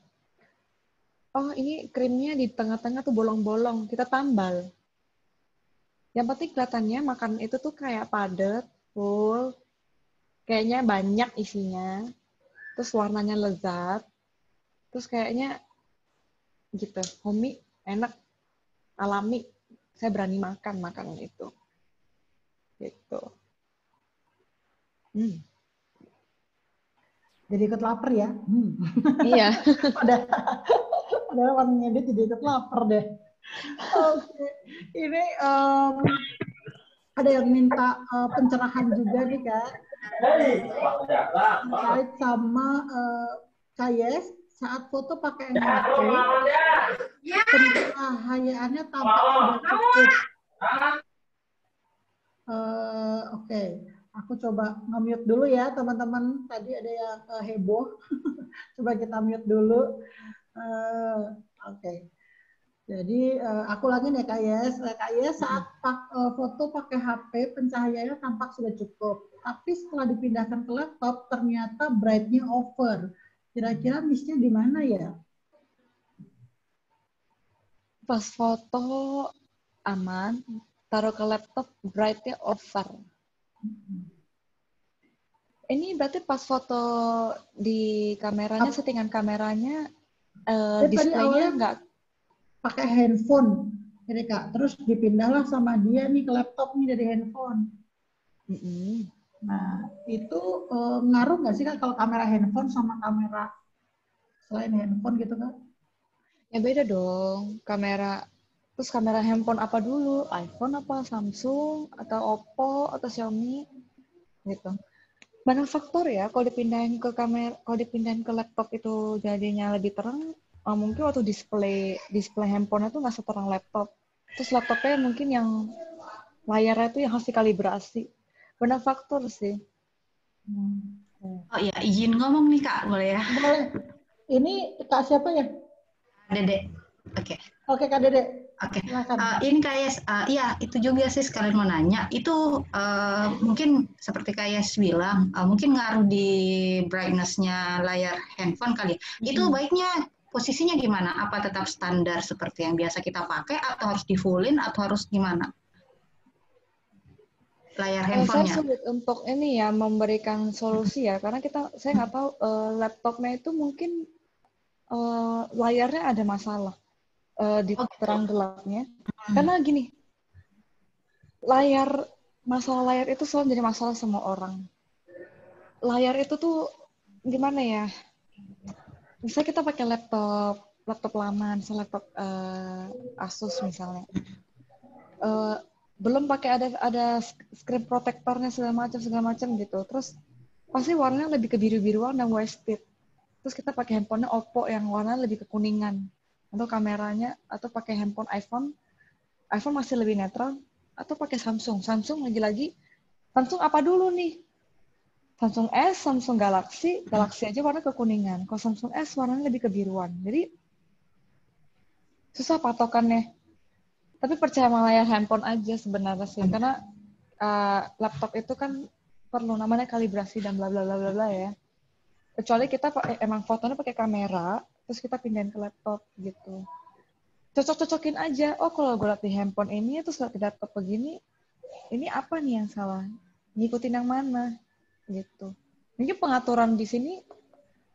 B: Oh, ini krimnya di tengah-tengah tuh bolong-bolong. Kita tambal. Yang penting kelihatannya makanan itu tuh kayak padat, full, kayaknya banyak isinya, terus warnanya lezat, terus kayaknya gitu, homey, enak, alami, saya berani makan makanan itu. Gitu.
A: Jadi ikut lapar ya?
B: Iya.
A: Padahal warnanya dia jadi ikut lapar deh. Oke. Ini ada yang minta pencerahan juga nih Kak. Terkait sama Kayes saat foto pakai HP, pencahayaannya tampak sudah cukup. Oke. Aku coba nge-mute dulu ya teman-teman. Tadi ada yang heboh. Coba kita mute dulu. Oke. Jadi aku lagi nih Kak Yes. Kak Yes saat foto pakai HP pencahayaannya tampak sudah cukup. Tapi setelah dipindahkan ke laptop ternyata bright-nya over. Kira-kira miss-nya di mana ya?
B: Pas foto aman, taruh ke laptop bright-nya over. Ini berarti pas foto di kameranya, settingan kameranya, displaynya nggak
A: pakai handphone, jadi Kak. Terus dipindahlah sama dia nih ke laptop nih dari handphone. Nah, itu ngaruh nggak sih Kak kalau kamera handphone sama kamera selain handphone gitu Kak?
B: Ya beda dong, kamera. Terus kamera handphone apa dulu? iPhone apa Samsung atau Oppo atau Xiaomi gitu. Banyak faktor ya. Kalau dipindahin ke kamera, kalau dipindahin ke laptop itu jadinya lebih terang. Mungkin waktu display handphone itu nggak seterang laptop. Terus laptopnya mungkin yang layarnya itu yang harus dikalibrasi. Banyak faktor sih.
F: Oh iya, izin ngomong nih Kak, boleh ya?
A: Boleh. Ini Kak siapa ya?
F: Dede. Oke.
A: Oke Kak Dede.
F: Oke. Ini kayak, iya itu juga sih sekalian mau nanya. Itu mungkin seperti kayak bilang, mungkin ngaruh di brightness-nya layar handphone kali. Itu baiknya posisinya gimana? Apa tetap standar seperti yang biasa kita pakai, atau harus di-full-in, atau harus gimana? Layar handphonenya.
B: Saya sulit untuk ini ya memberikan solusi ya, karena saya nggak tahu laptopnya itu mungkin layarnya ada masalah di terang gelapnya. Karena gini, masalah layar itu selalu jadi masalah semua orang. Layar itu tuh gimana ya? Misalnya kita pakai laptop lama, misalnya laptop Asus misalnya. Belum pakai ada screen protectornya segala macam gitu. Terus pasti warnanya lebih ke biru-biruan dan wasted. Terus kita pakai handphonenya Oppo yang warnanya lebih ke kuningan. Atau kameranya, atau pakai handphone iPhone masih lebih netral, atau pakai Samsung lagi-lagi, Samsung apa dulu nih? Samsung S, Samsung Galaxy, Galaxy aja warna kekuningan. Kalau Samsung S warnanya lebih kebiruan. Jadi susah patokannya. Tapi percaya sama layar handphone aja sebenarnya sih. Karena laptop itu kan perlu namanya kalibrasi dan bla bla bla bla bla ya. Kecuali kita emang fotonya pakai kamera, terus kita pindahin ke laptop gitu. Cocok-cocokin aja. Oh kalau gue liat di handphone ini, terus liat di laptop begini, ini apa nih yang salah? Ngikutin yang mana? Gitu. Mungkin pengaturan di sini,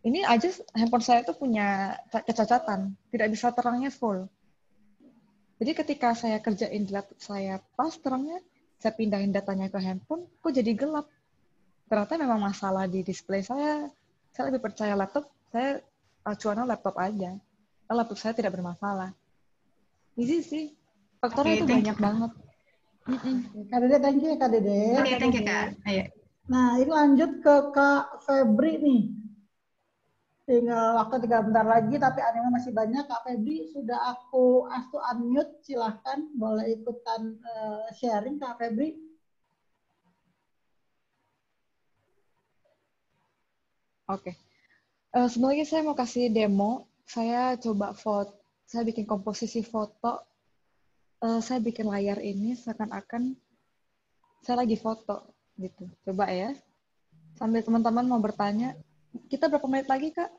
B: ini aja handphone saya tuh punya kecacatan, tidak bisa terangnya full. Jadi ketika saya kerjain di laptop saya pas terangnya, saya pindahin datanya ke handphone, kok jadi gelap. Ternyata memang masalah di display saya lebih percaya laptop, saya acuannya laptop aja. Karena laptop saya tidak bermasalah. Easy sih, faktornya
F: Oke,
B: itu
F: thank
B: banyak
F: you, Kak.
B: banget.
A: Kak Dede, thank you ya Kak Dede.
F: Oke, thank you, Kak. Ayo.
A: Nah, ini lanjut ke Kak Febri nih. Waktu tinggal bentar lagi, tapi animenya masih banyak. Kak Febri sudah aku unmute, silahkan boleh ikutan sharing Kak Febri.
B: Oke. Sebenarnya saya mau kasih demo. Saya coba saya bikin komposisi foto. Saya bikin layar ini seakan-akan saya lagi foto gitu. Coba ya. Sambil teman-teman mau bertanya, kita berapa menit lagi, Kak?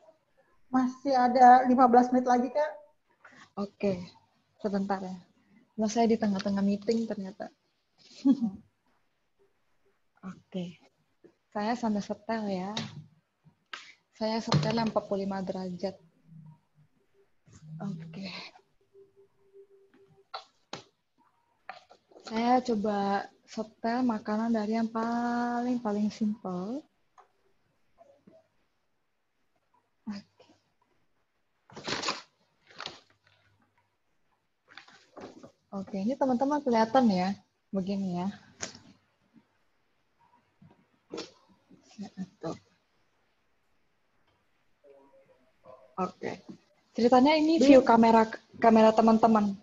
A: Masih ada 15 menit lagi, Kak.
B: Oke, sebentar ya. Nah, saya di tengah-tengah meeting ternyata. Oke. Saya sambil setel ya. Saya setel 45 derajat. Oke. Saya coba setel makanan dari yang paling simple. Oke, ini teman-teman kelihatan ya, begini ya. Oke, ceritanya ini view kamera teman-teman.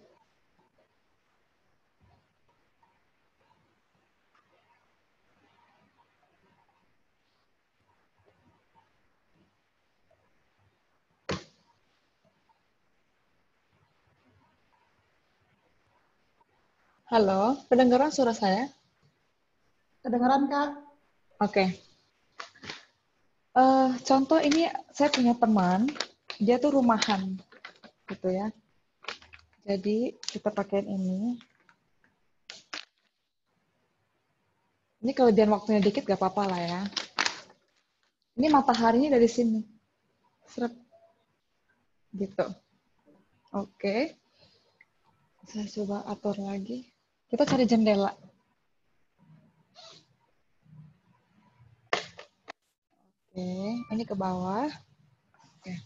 B: Halo, kedengaran suara saya?
A: Kedengaran, Kak?
B: Oke. Contoh ini saya punya teman, dia tuh rumahan, gitu ya. Jadi kita pakai ini. Ini kelebihan waktunya dikit gak apa-apa lah ya. Ini mataharinya dari sini. Seret. Gitu. Oke. Saya coba atur lagi. Kita cari jendela. Oke, ini ke bawah. Oke.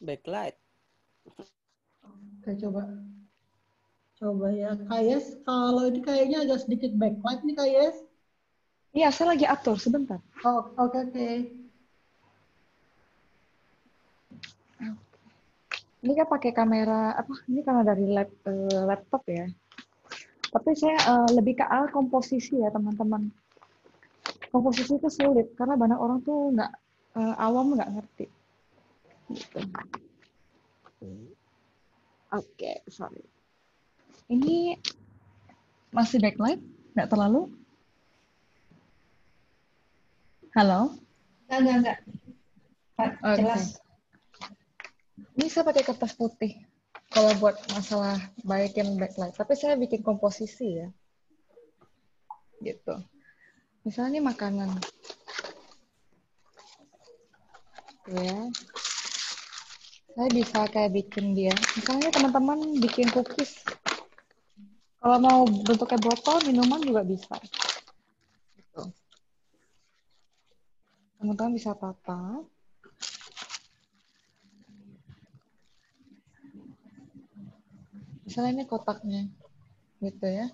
G: Backlight.
A: Oke, coba ya, Kayes. Kalau ini kayaknya agak sedikit backlight nih, Kayes.
B: Iya, saya lagi atur sebentar.
A: Oh, oke.
B: Ini kan pakai kamera apa? Ini karena dari laptop ya. Tapi saya lebih ke arah komposisi ya teman-teman. Komposisi itu sulit karena banyak orang tuh awam nggak ngerti. Gitu. Oke, sorry. Ini masih backlight? Nggak terlalu? Halo?
F: Enggak. Jelas.
B: Ini saya pakai kertas putih. Kalau buat masalah baikin backlight. Tapi saya bikin komposisi ya. Gitu. Misalnya ini makanan. Ya. Saya bisa kayak bikin dia. Misalnya teman-teman bikin cookies. Kalau mau bentuknya botol, minuman juga bisa. Gitu. Teman-teman bisa tata. Misalnya ini kotaknya, gitu ya.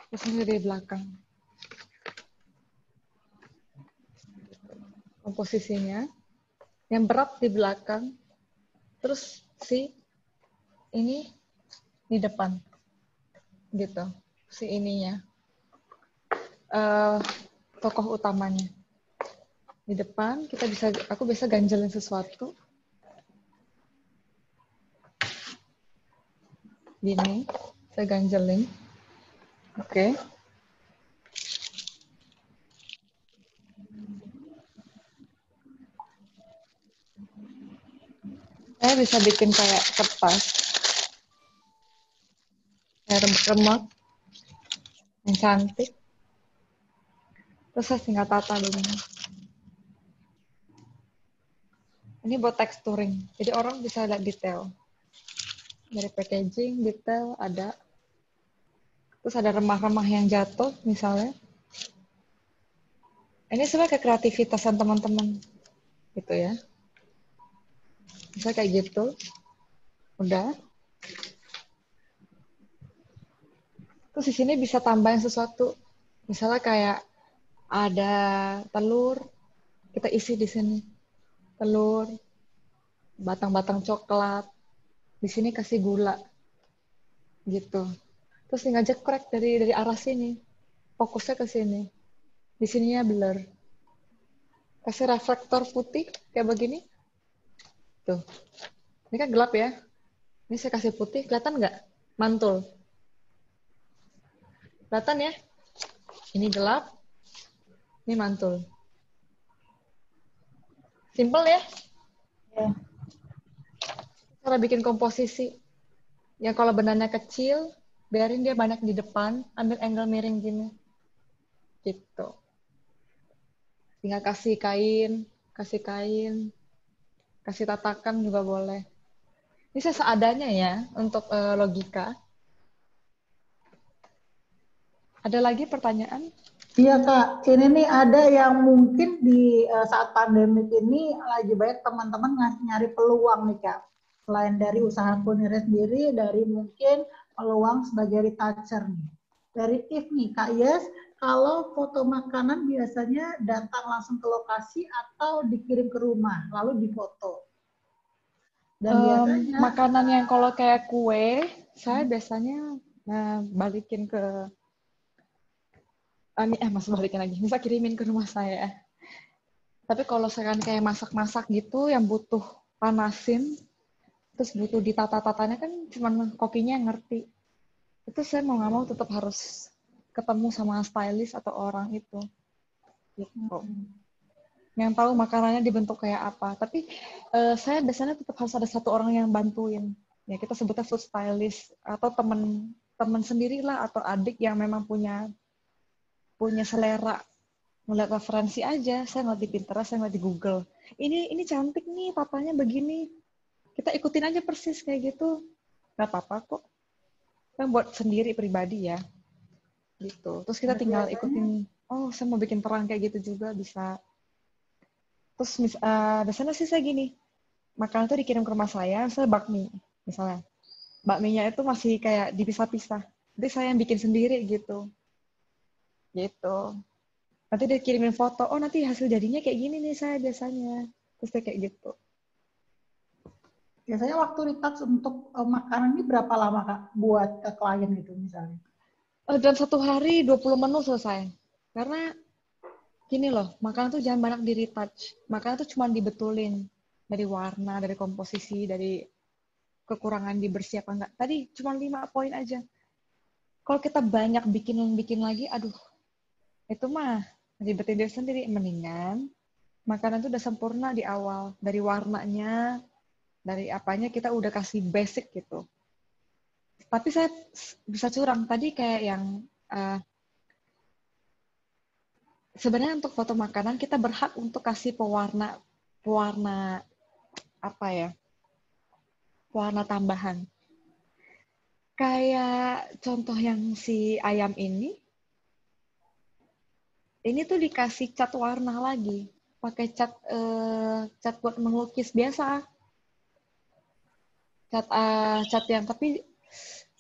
B: Terus ini dari belakang. Komposisinya, yang berat di belakang, terus ini di depan, gitu. Si ininya, tokoh utamanya. Di depan, aku bisa ganjelin sesuatu. Gini, saya ganjelin. Oke. Saya bisa bikin kayak kertas, kayak remek-remek, yang cantik. Terus saya tinggal tata dulu. Ini buat texturing, jadi orang bisa lihat detail. Dari packaging, detail ada. Terus ada remah-remah yang jatuh, misalnya. Ini sebenarnya kreativitasan teman-teman, gitu ya. Bisa kayak gitu. Udah. Terus di sini bisa tambahin sesuatu. Misalnya kayak ada telur, kita isi di sini. Telur, batang-batang coklat. Di sini kasih gula. Gitu. Terus tinggal jekrek dari arah sini. Fokusnya ke sini. Di sininya blur. Kasih reflektor putih kayak begini. Tuh. Ini kan gelap ya. Ini saya kasih putih, kelihatan nggak? Mantul. Kelihatan ya? Ini gelap, ini mantul. Simple ya?
A: Ya.
B: Cara bikin komposisi. Yang kalau benarnya kecil, biarin dia banyak di depan, ambil angle miring gini. Gitu. Tinggal kasih kain, kasih tatakan juga boleh. Ini saya seadanya ya, untuk logika. Ada lagi pertanyaan?
A: Iya Kak, ini nih ada yang mungkin di saat pandemik ini lagi banyak teman-teman nyari peluang nih Kak. Selain dari usaha kuliner sendiri, dari mungkin peluang sebagai retoucher nih. Dari If nih Kak Yes, kalau foto makanan biasanya datang langsung ke lokasi atau dikirim ke rumah, lalu difoto. Dan biasanya
B: makanan yang kalau kayak kue, saya biasanya balikin ke balikin lagi. Bisa kirimin ke rumah saya. Tapi kalau sekarang kayak masak-masak gitu yang butuh panasin, terus butuh ditata-tatanya kan cuma kokinya yang ngerti. Itu saya mau nggak mau tetap harus ketemu sama stylist atau orang itu. Gitu. Yang tahu makanannya dibentuk kayak apa. Tapi saya biasanya tetap harus ada satu orang yang bantuin. Ya kita sebutnya food stylist atau teman sendirilah atau adik yang memang punya selera. Ngeliat referensi aja, saya ngeliat di Pinterest, saya ngeliat di Google. Ini cantik nih, papanya begini. Kita ikutin aja persis kayak gitu. Gak apa-apa kok. Kan buat sendiri pribadi ya. Gitu. Terus kita tinggal ikutin, oh saya mau bikin terang kayak gitu juga bisa. Terus biasanya sih saya gini, makanan itu dikirim ke rumah saya bakmi, misalnya. Bakminya itu masih kayak dipisah-pisah. Jadi saya yang bikin sendiri gitu. Gitu. Nanti dia kirimin foto, oh nanti hasil jadinya kayak gini nih saya biasanya. Terus kayak gitu.
A: biasanya waktu retouch untuk makanan ini berapa lama Kak buat ke klien itu misalnya?
B: Dalam satu hari 20 menu selesai. Karena gini loh, makanan tuh jangan banyak di retouch. Makanan tuh cuma dibetulin. Dari warna, dari komposisi, dari kekurangan dibersih apa enggak. Tadi cuma 5 poin aja. Kalau kita banyak bikin lagi, aduh, itu mah ribetin diri sendiri. Mendingan makanan itu udah sempurna di awal. Dari warnanya, dari apanya kita udah kasih basic gitu. Tapi saya bisa curang. Tadi kayak yang sebenarnya untuk foto makanan kita berhak untuk kasih pewarna apa ya? Pewarna tambahan. Kayak contoh yang si ayam ini tuh dikasih cat warna lagi. Pakai cat buat melukis biasa. cat yang tapi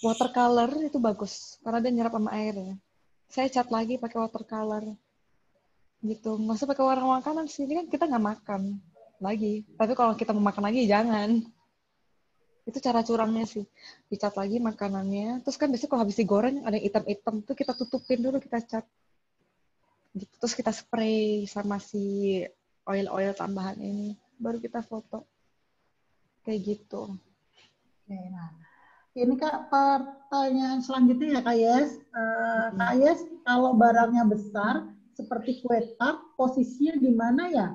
B: watercolor itu bagus karena dia nyerap sama air ya. Saya cat lagi pakai watercolor gitu. Masa pakai warna makanan sih, ini kan kita nggak makan lagi. Tapi kalau kita mau makan lagi jangan. Itu cara curangnya sih. Dicat lagi makanannya. Terus kan biasanya kalau habis digoreng ada yang hitam-hitam tuh kita tutupin dulu, kita cat. Gitu. Terus kita spray sama si oil-oil tambahan ini. Baru kita foto. Kayak gitu.
A: Oke, nah. Ini Kak, pertanyaan selanjutnya ya Kak Yes. Kak Yes, kalau barangnya besar, seperti kue tart, posisinya di mana ya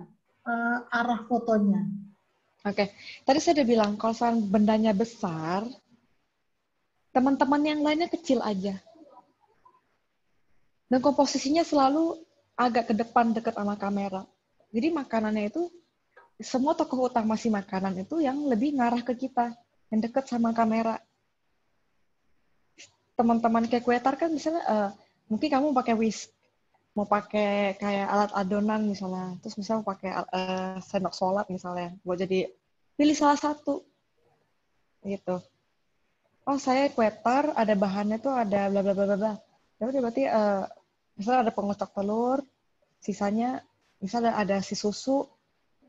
A: arah fotonya?
B: Oke, tadi saya udah bilang kalau bendanya besar, teman-teman yang lainnya kecil aja. Dan komposisinya selalu agak ke depan dekat sama kamera. Jadi makanannya itu, semua tokoh utama si makanan itu yang lebih ngarah ke kita, yang dekat sama kamera. Teman-teman kayak kue tart kan misalnya, mungkin kamu pakai whisk, mau pakai kayak alat adonan misalnya, terus misalnya mau pakai sendok solap misalnya, buat jadi pilih salah satu gitu. Oh saya kue tart, ada bahannya tuh ada bla bla bla bla bla. Ya udah berarti misalnya ada pengocok telur, sisanya misalnya ada si susu,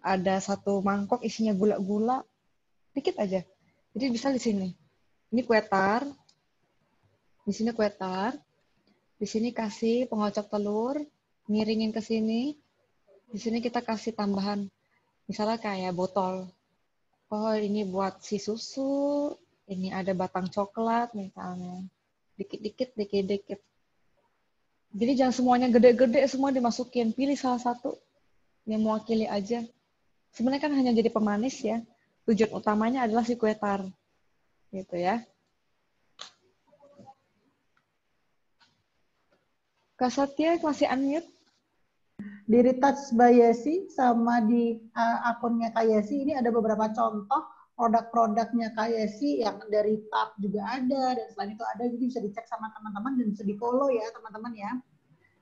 B: ada satu mangkok isinya gula-gula, dikit aja. Jadi bisa di sini. Ini kue tart, di sini kue tart. Di sini kasih pengocok telur, miringin ke sini. Di sini kita kasih tambahan, misalnya kayak botol. Oh, ini buat si susu, ini ada batang coklat misalnya. Dikit-dikit, dikit-dikit. Jadi jangan semuanya gede-gede, semua dimasukin. Pilih salah satu yang mewakili aja. Sebenarnya kan hanya jadi pemanis ya. Tujuan utamanya adalah si kue tart. Gitu ya. Kak Satya masih unmute?
A: Di Retouch by Yesi sama di akunnya Kak Yesi ini ada beberapa contoh produk-produknya Kak Yesi yang dari tart juga ada dan selain itu ada, jadi bisa dicek sama teman-teman dan bisa di follow ya teman-teman ya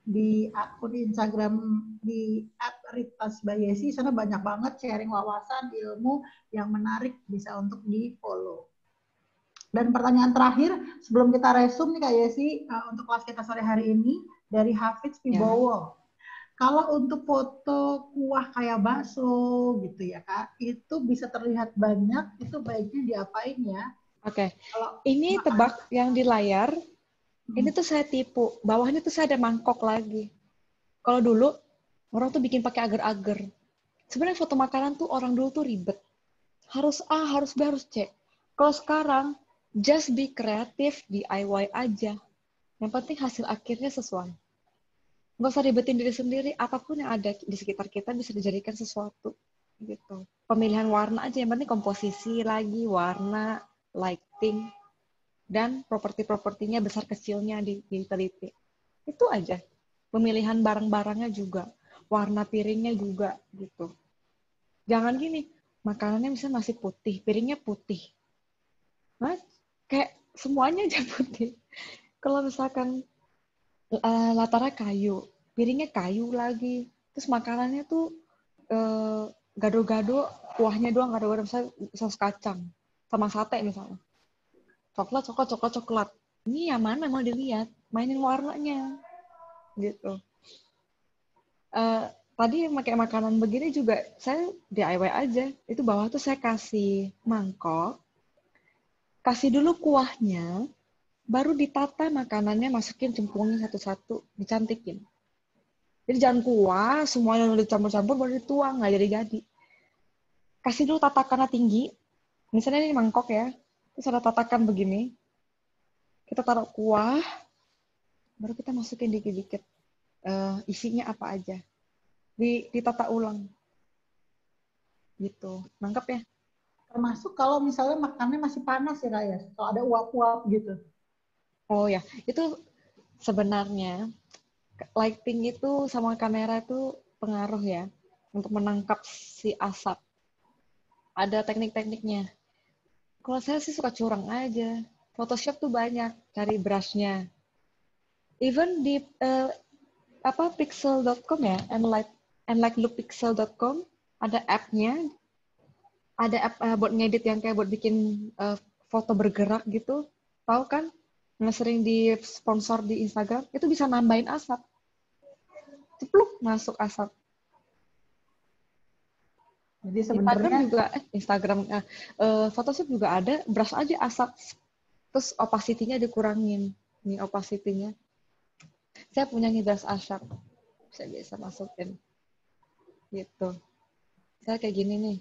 A: di akun Instagram di @retouchbyesi. Sana banyak banget sharing wawasan ilmu yang menarik, bisa untuk di follow. Dan pertanyaan terakhir sebelum kita resume nih Kak Yesi untuk kelas kita sore hari ini dari Hafiz Wibowo. Kalau untuk foto kuah kayak bakso gitu ya Kak, itu bisa terlihat banyak, itu baiknya diapain ya?
B: Oke, ini tebak yang di layar, ini tuh saya tipu, bawahnya tuh saya ada mangkok lagi. Kalau dulu, orang tuh bikin pakai agar-agar. Sebenarnya foto makanan tuh orang dulu tuh ribet. Harus A, harus B, harus C. Kalau sekarang, just be kreatif, DIY aja. Yang penting hasil akhirnya sesuai. Nggak usah ribetin diri sendiri, apapun yang ada di sekitar kita bisa dijadikan sesuatu. Gitu. Pemilihan warna aja, yang penting komposisi lagi, warna, lighting, dan properti-propertinya besar kecilnya diteliti. Itu aja. Pemilihan barang-barangnya juga, warna piringnya juga gitu. Jangan gini, makanannya misalnya nasi putih, piringnya putih. Nah, kayak semuanya aja putih. Kalau misalkan latarnya kayu, piringnya kayu lagi, terus makanannya tuh gado-gado, kuahnya doang gado-gado, misalnya saus kacang sama sate misalnya. Coklat. Ini yang mana mau dilihat? Mainin warnanya. Gitu. Tadi pakai makanan begini juga, saya DIY aja. Itu bawah tuh saya kasih mangkok, kasih dulu kuahnya, baru ditata makanannya, masukin cemplungin satu-satu, dicantikin. Jadi jangan kuah, semuanya udah dicampur-campur, baru dituang, nggak jadi-jadi. Kasih dulu tatakannya tinggi, misalnya ini mangkok ya, terus ada tatakan begini, kita taruh kuah, baru kita masukin dikit-dikit isinya apa aja, ditata ulang, gitu, nangkep ya?
A: Termasuk kalau misalnya makannya masih panas ya Kak ya, kalau ada uap-uap gitu.
B: Oh ya, itu sebenarnya lighting itu sama kamera itu pengaruh ya untuk menangkap si asap. Ada teknik-tekniknya. Kalau saya sih suka curang aja. Photoshop tuh banyak, cari brush-nya. Even di pixel.com ya, enlightlookpixel.com ada app-nya. ada app buat ngedit yang kayak buat bikin foto bergerak gitu. Tahu kan? Yang sering di sponsor di Instagram, itu bisa nambahin asap. Cepluk masuk asap.
A: Jadi
B: Instagram Photoshop juga ada, brush aja asap. Terus opacity-nya dikurangin. Nih opacity-nya. Saya punya nih brush asap. Saya bisa masukin. Gitu. Saya kayak gini nih.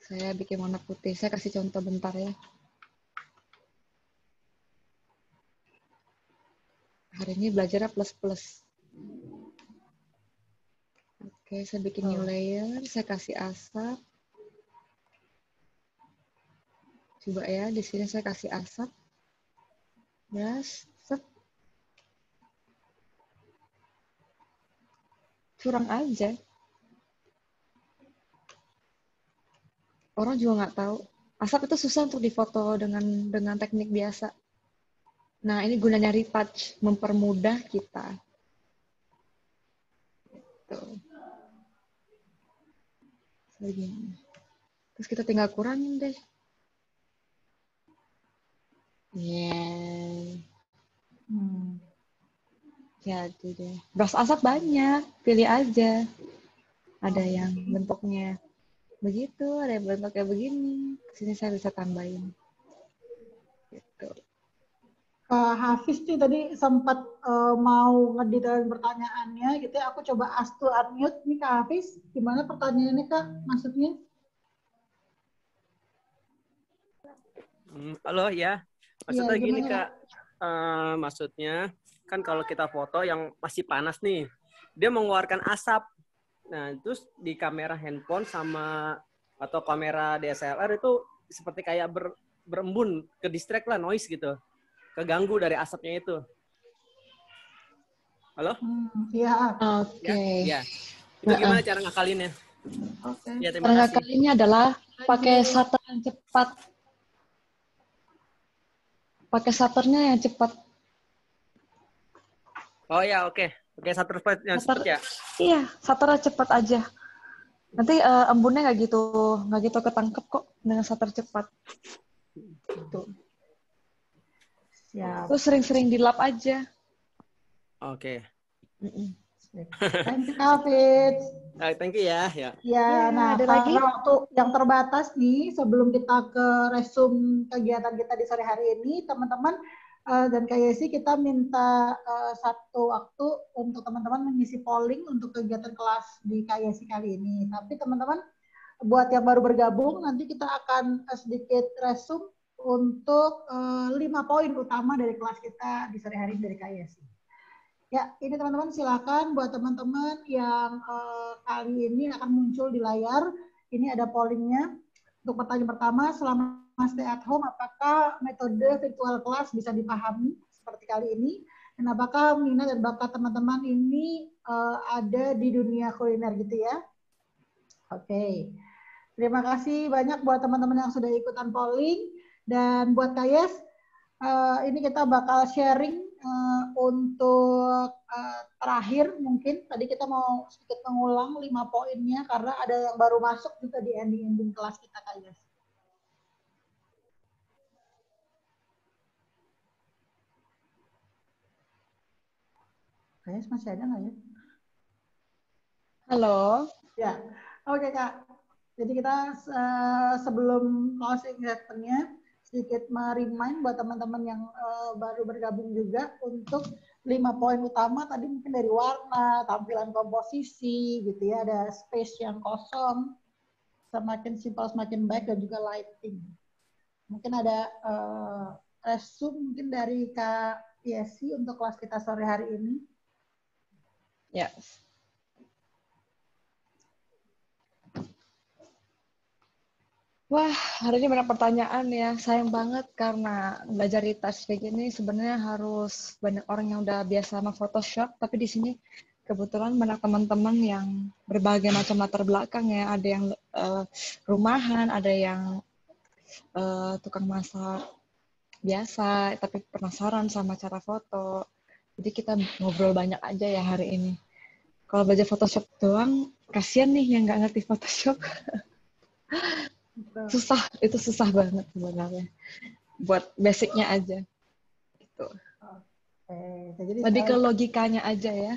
B: Saya bikin warna putih. Saya kasih contoh bentar ya. Hari ini belajarnya plus-plus. Oke, saya bikin new layer. Saya kasih asap. Coba ya, di sini saya kasih asap. Brush. Set. Curang aja. Orang juga nggak tahu. Asap itu susah untuk difoto dengan teknik biasa. Nah, ini gunanya retouch, mempermudah kita. Tuh. Begini. Terus kita tinggal kurangin deh. Yeah. Jadi deh. Brush asap banyak, pilih aja. Ada yang bentuknya begitu, ada yang bentuknya begini. Kesini saya bisa tambahin. Gitu.
A: Kak Hafiz nih tadi sempat mau ngedetailin pertanyaannya gitu ya. Aku coba ask to unmute nih Kak Hafiz. Gimana pertanyaannya Kak? Maksudnya?
G: Halo ya. Maksudnya gini
A: gimana?
G: Kak. Maksudnya kan kalau kita foto yang masih panas nih, dia mengeluarkan asap. Nah, terus di kamera handphone sama atau kamera DSLR itu seperti kayak berembun, ke distract lah, noise gitu. Keganggu dari asapnya itu. Halo?
A: Iya.
B: Oke.
G: Ya. Itu gimana cara ngakalinnya?
A: Oke.
G: Ya, terima
B: Cara
G: kasih.
B: ngakalinnya adalah pakai shutter yang cepat. Pakai shutternya yang cepat.
G: Oh ya, oke. Oke, shutter yang cepat ya.
B: Iya, shutternya cepat aja. Nanti embunnya nggak gitu ketangkep kok dengan shutter cepat. Tuh.
A: Siap.
B: Terus sering-sering dilap aja.
G: Oke.
A: Thank you, Kak Hafiz.
G: Thank you ya.
A: Ya, nah
B: ada
A: karena
B: lagi?
A: waktu yang terbatas nih, sebelum kita ke resume kegiatan kita di sore hari ini, teman-teman dan Kak Yesi, kita minta satu waktu untuk teman-teman mengisi polling untuk kegiatan kelas di Kak Yesi kali ini. Tapi teman-teman, buat yang baru bergabung, nanti kita akan sedikit resume untuk 5 poin utama dari kelas kita di sore hari ini dari Kak Yesi. Ya, ini teman-teman silakan buat teman-teman yang kali ini akan muncul di layar. Ini ada pollingnya. Untuk pertanyaan pertama, selama stay at home, apakah metode virtual class bisa dipahami seperti kali ini? Dan apakah minat dan bakat teman-teman ini ada di dunia kuliner gitu ya? Oke. Terima kasih banyak buat teman-teman yang sudah ikutan polling. Dan buat Kayes, ini kita bakal sharing untuk terakhir mungkin. Tadi kita mau sedikit mengulang 5 poinnya karena ada yang baru masuk juga di ending-ending kelas kita, Kayes. Kayes masih ada nggak ya?
B: Halo.
A: Ya, oke Kak. Jadi kita sebelum closing statement-nya, sedikit meremind buat teman-teman yang baru bergabung juga untuk 5 poin utama tadi mungkin dari warna, tampilan komposisi gitu ya, ada space yang kosong, semakin simpel semakin baik, dan juga lighting. Mungkin ada resume mungkin dari Kak Yesi untuk kelas kita sore hari ini.
B: Ya. Wah, hari ini banyak pertanyaan ya. Sayang banget karena belajar retouch kayak gini sebenarnya harus banyak orang yang udah biasa sama Photoshop, tapi di sini kebetulan banyak teman-teman yang berbagai macam latar belakang ya. Ada yang rumahan, ada yang tukang masak biasa, tapi penasaran sama cara foto. Jadi kita ngobrol banyak aja ya hari ini. Kalau belajar Photoshop doang, kasihan nih yang nggak ngerti Photoshop. Susah, itu susah banget sebenarnya. Buat basicnya aja. Gitu.
A: Jadi
B: Lebih ke
A: sekali-
B: logikanya aja ya.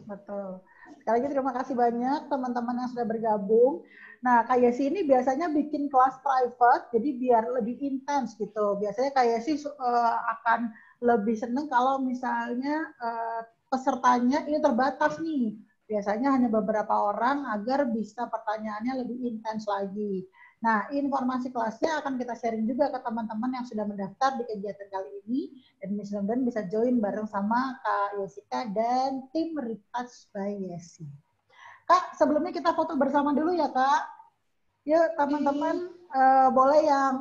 A: Betul. Sekali lagi terima kasih banyak teman-teman yang sudah bergabung. Nah, kayak sih ini biasanya bikin kelas private, jadi biar lebih intens gitu. Biasanya kayak sih akan lebih seneng kalau misalnya pesertanya ini terbatas nih. Biasanya hanya beberapa orang agar bisa pertanyaannya lebih intens lagi. Nah, informasi kelasnya akan kita sharing juga ke teman-teman yang sudah mendaftar di kegiatan kali ini. Dan mudah-mudahan bisa join bareng sama Kak Yesika dan tim Retouch by Yesi. Kak, sebelumnya kita foto bersama dulu ya, Kak. Yuk, teman-teman, boleh yang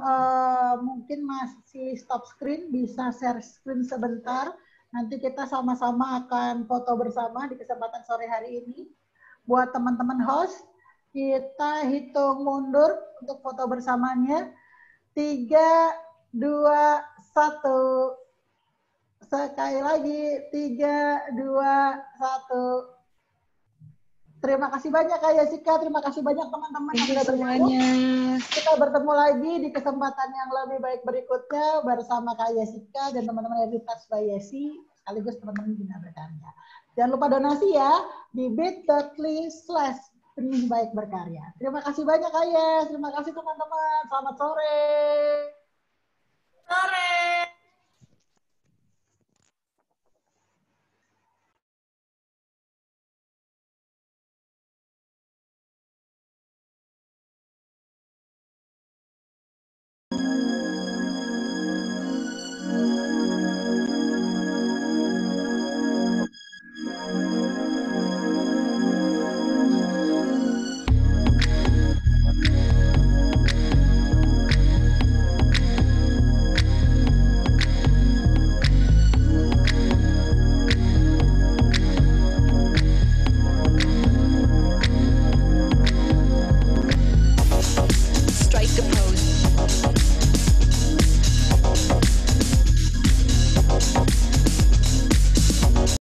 A: mungkin masih stop screen, bisa share screen sebentar. Nanti kita sama-sama akan foto bersama di kesempatan sore hari ini. Buat teman-teman host, kita hitung mundur untuk foto bersamanya. 3, 2, 1. Sekali lagi, 3, 2, 1. Terima kasih banyak Kak Yesika, terima kasih banyak teman-teman yang sudah bergabung. Kita bertemu lagi di kesempatan yang lebih baik berikutnya bersama Kak Yesika dan teman-teman dari Retouch by Yesi, sekaligus teman-teman Bina Berkarya. Jangan lupa donasi ya di bit.ly/benih baik berkarya. Terima kasih banyak Kak Yes, terima kasih teman-teman. Selamat sore.
D: Sore.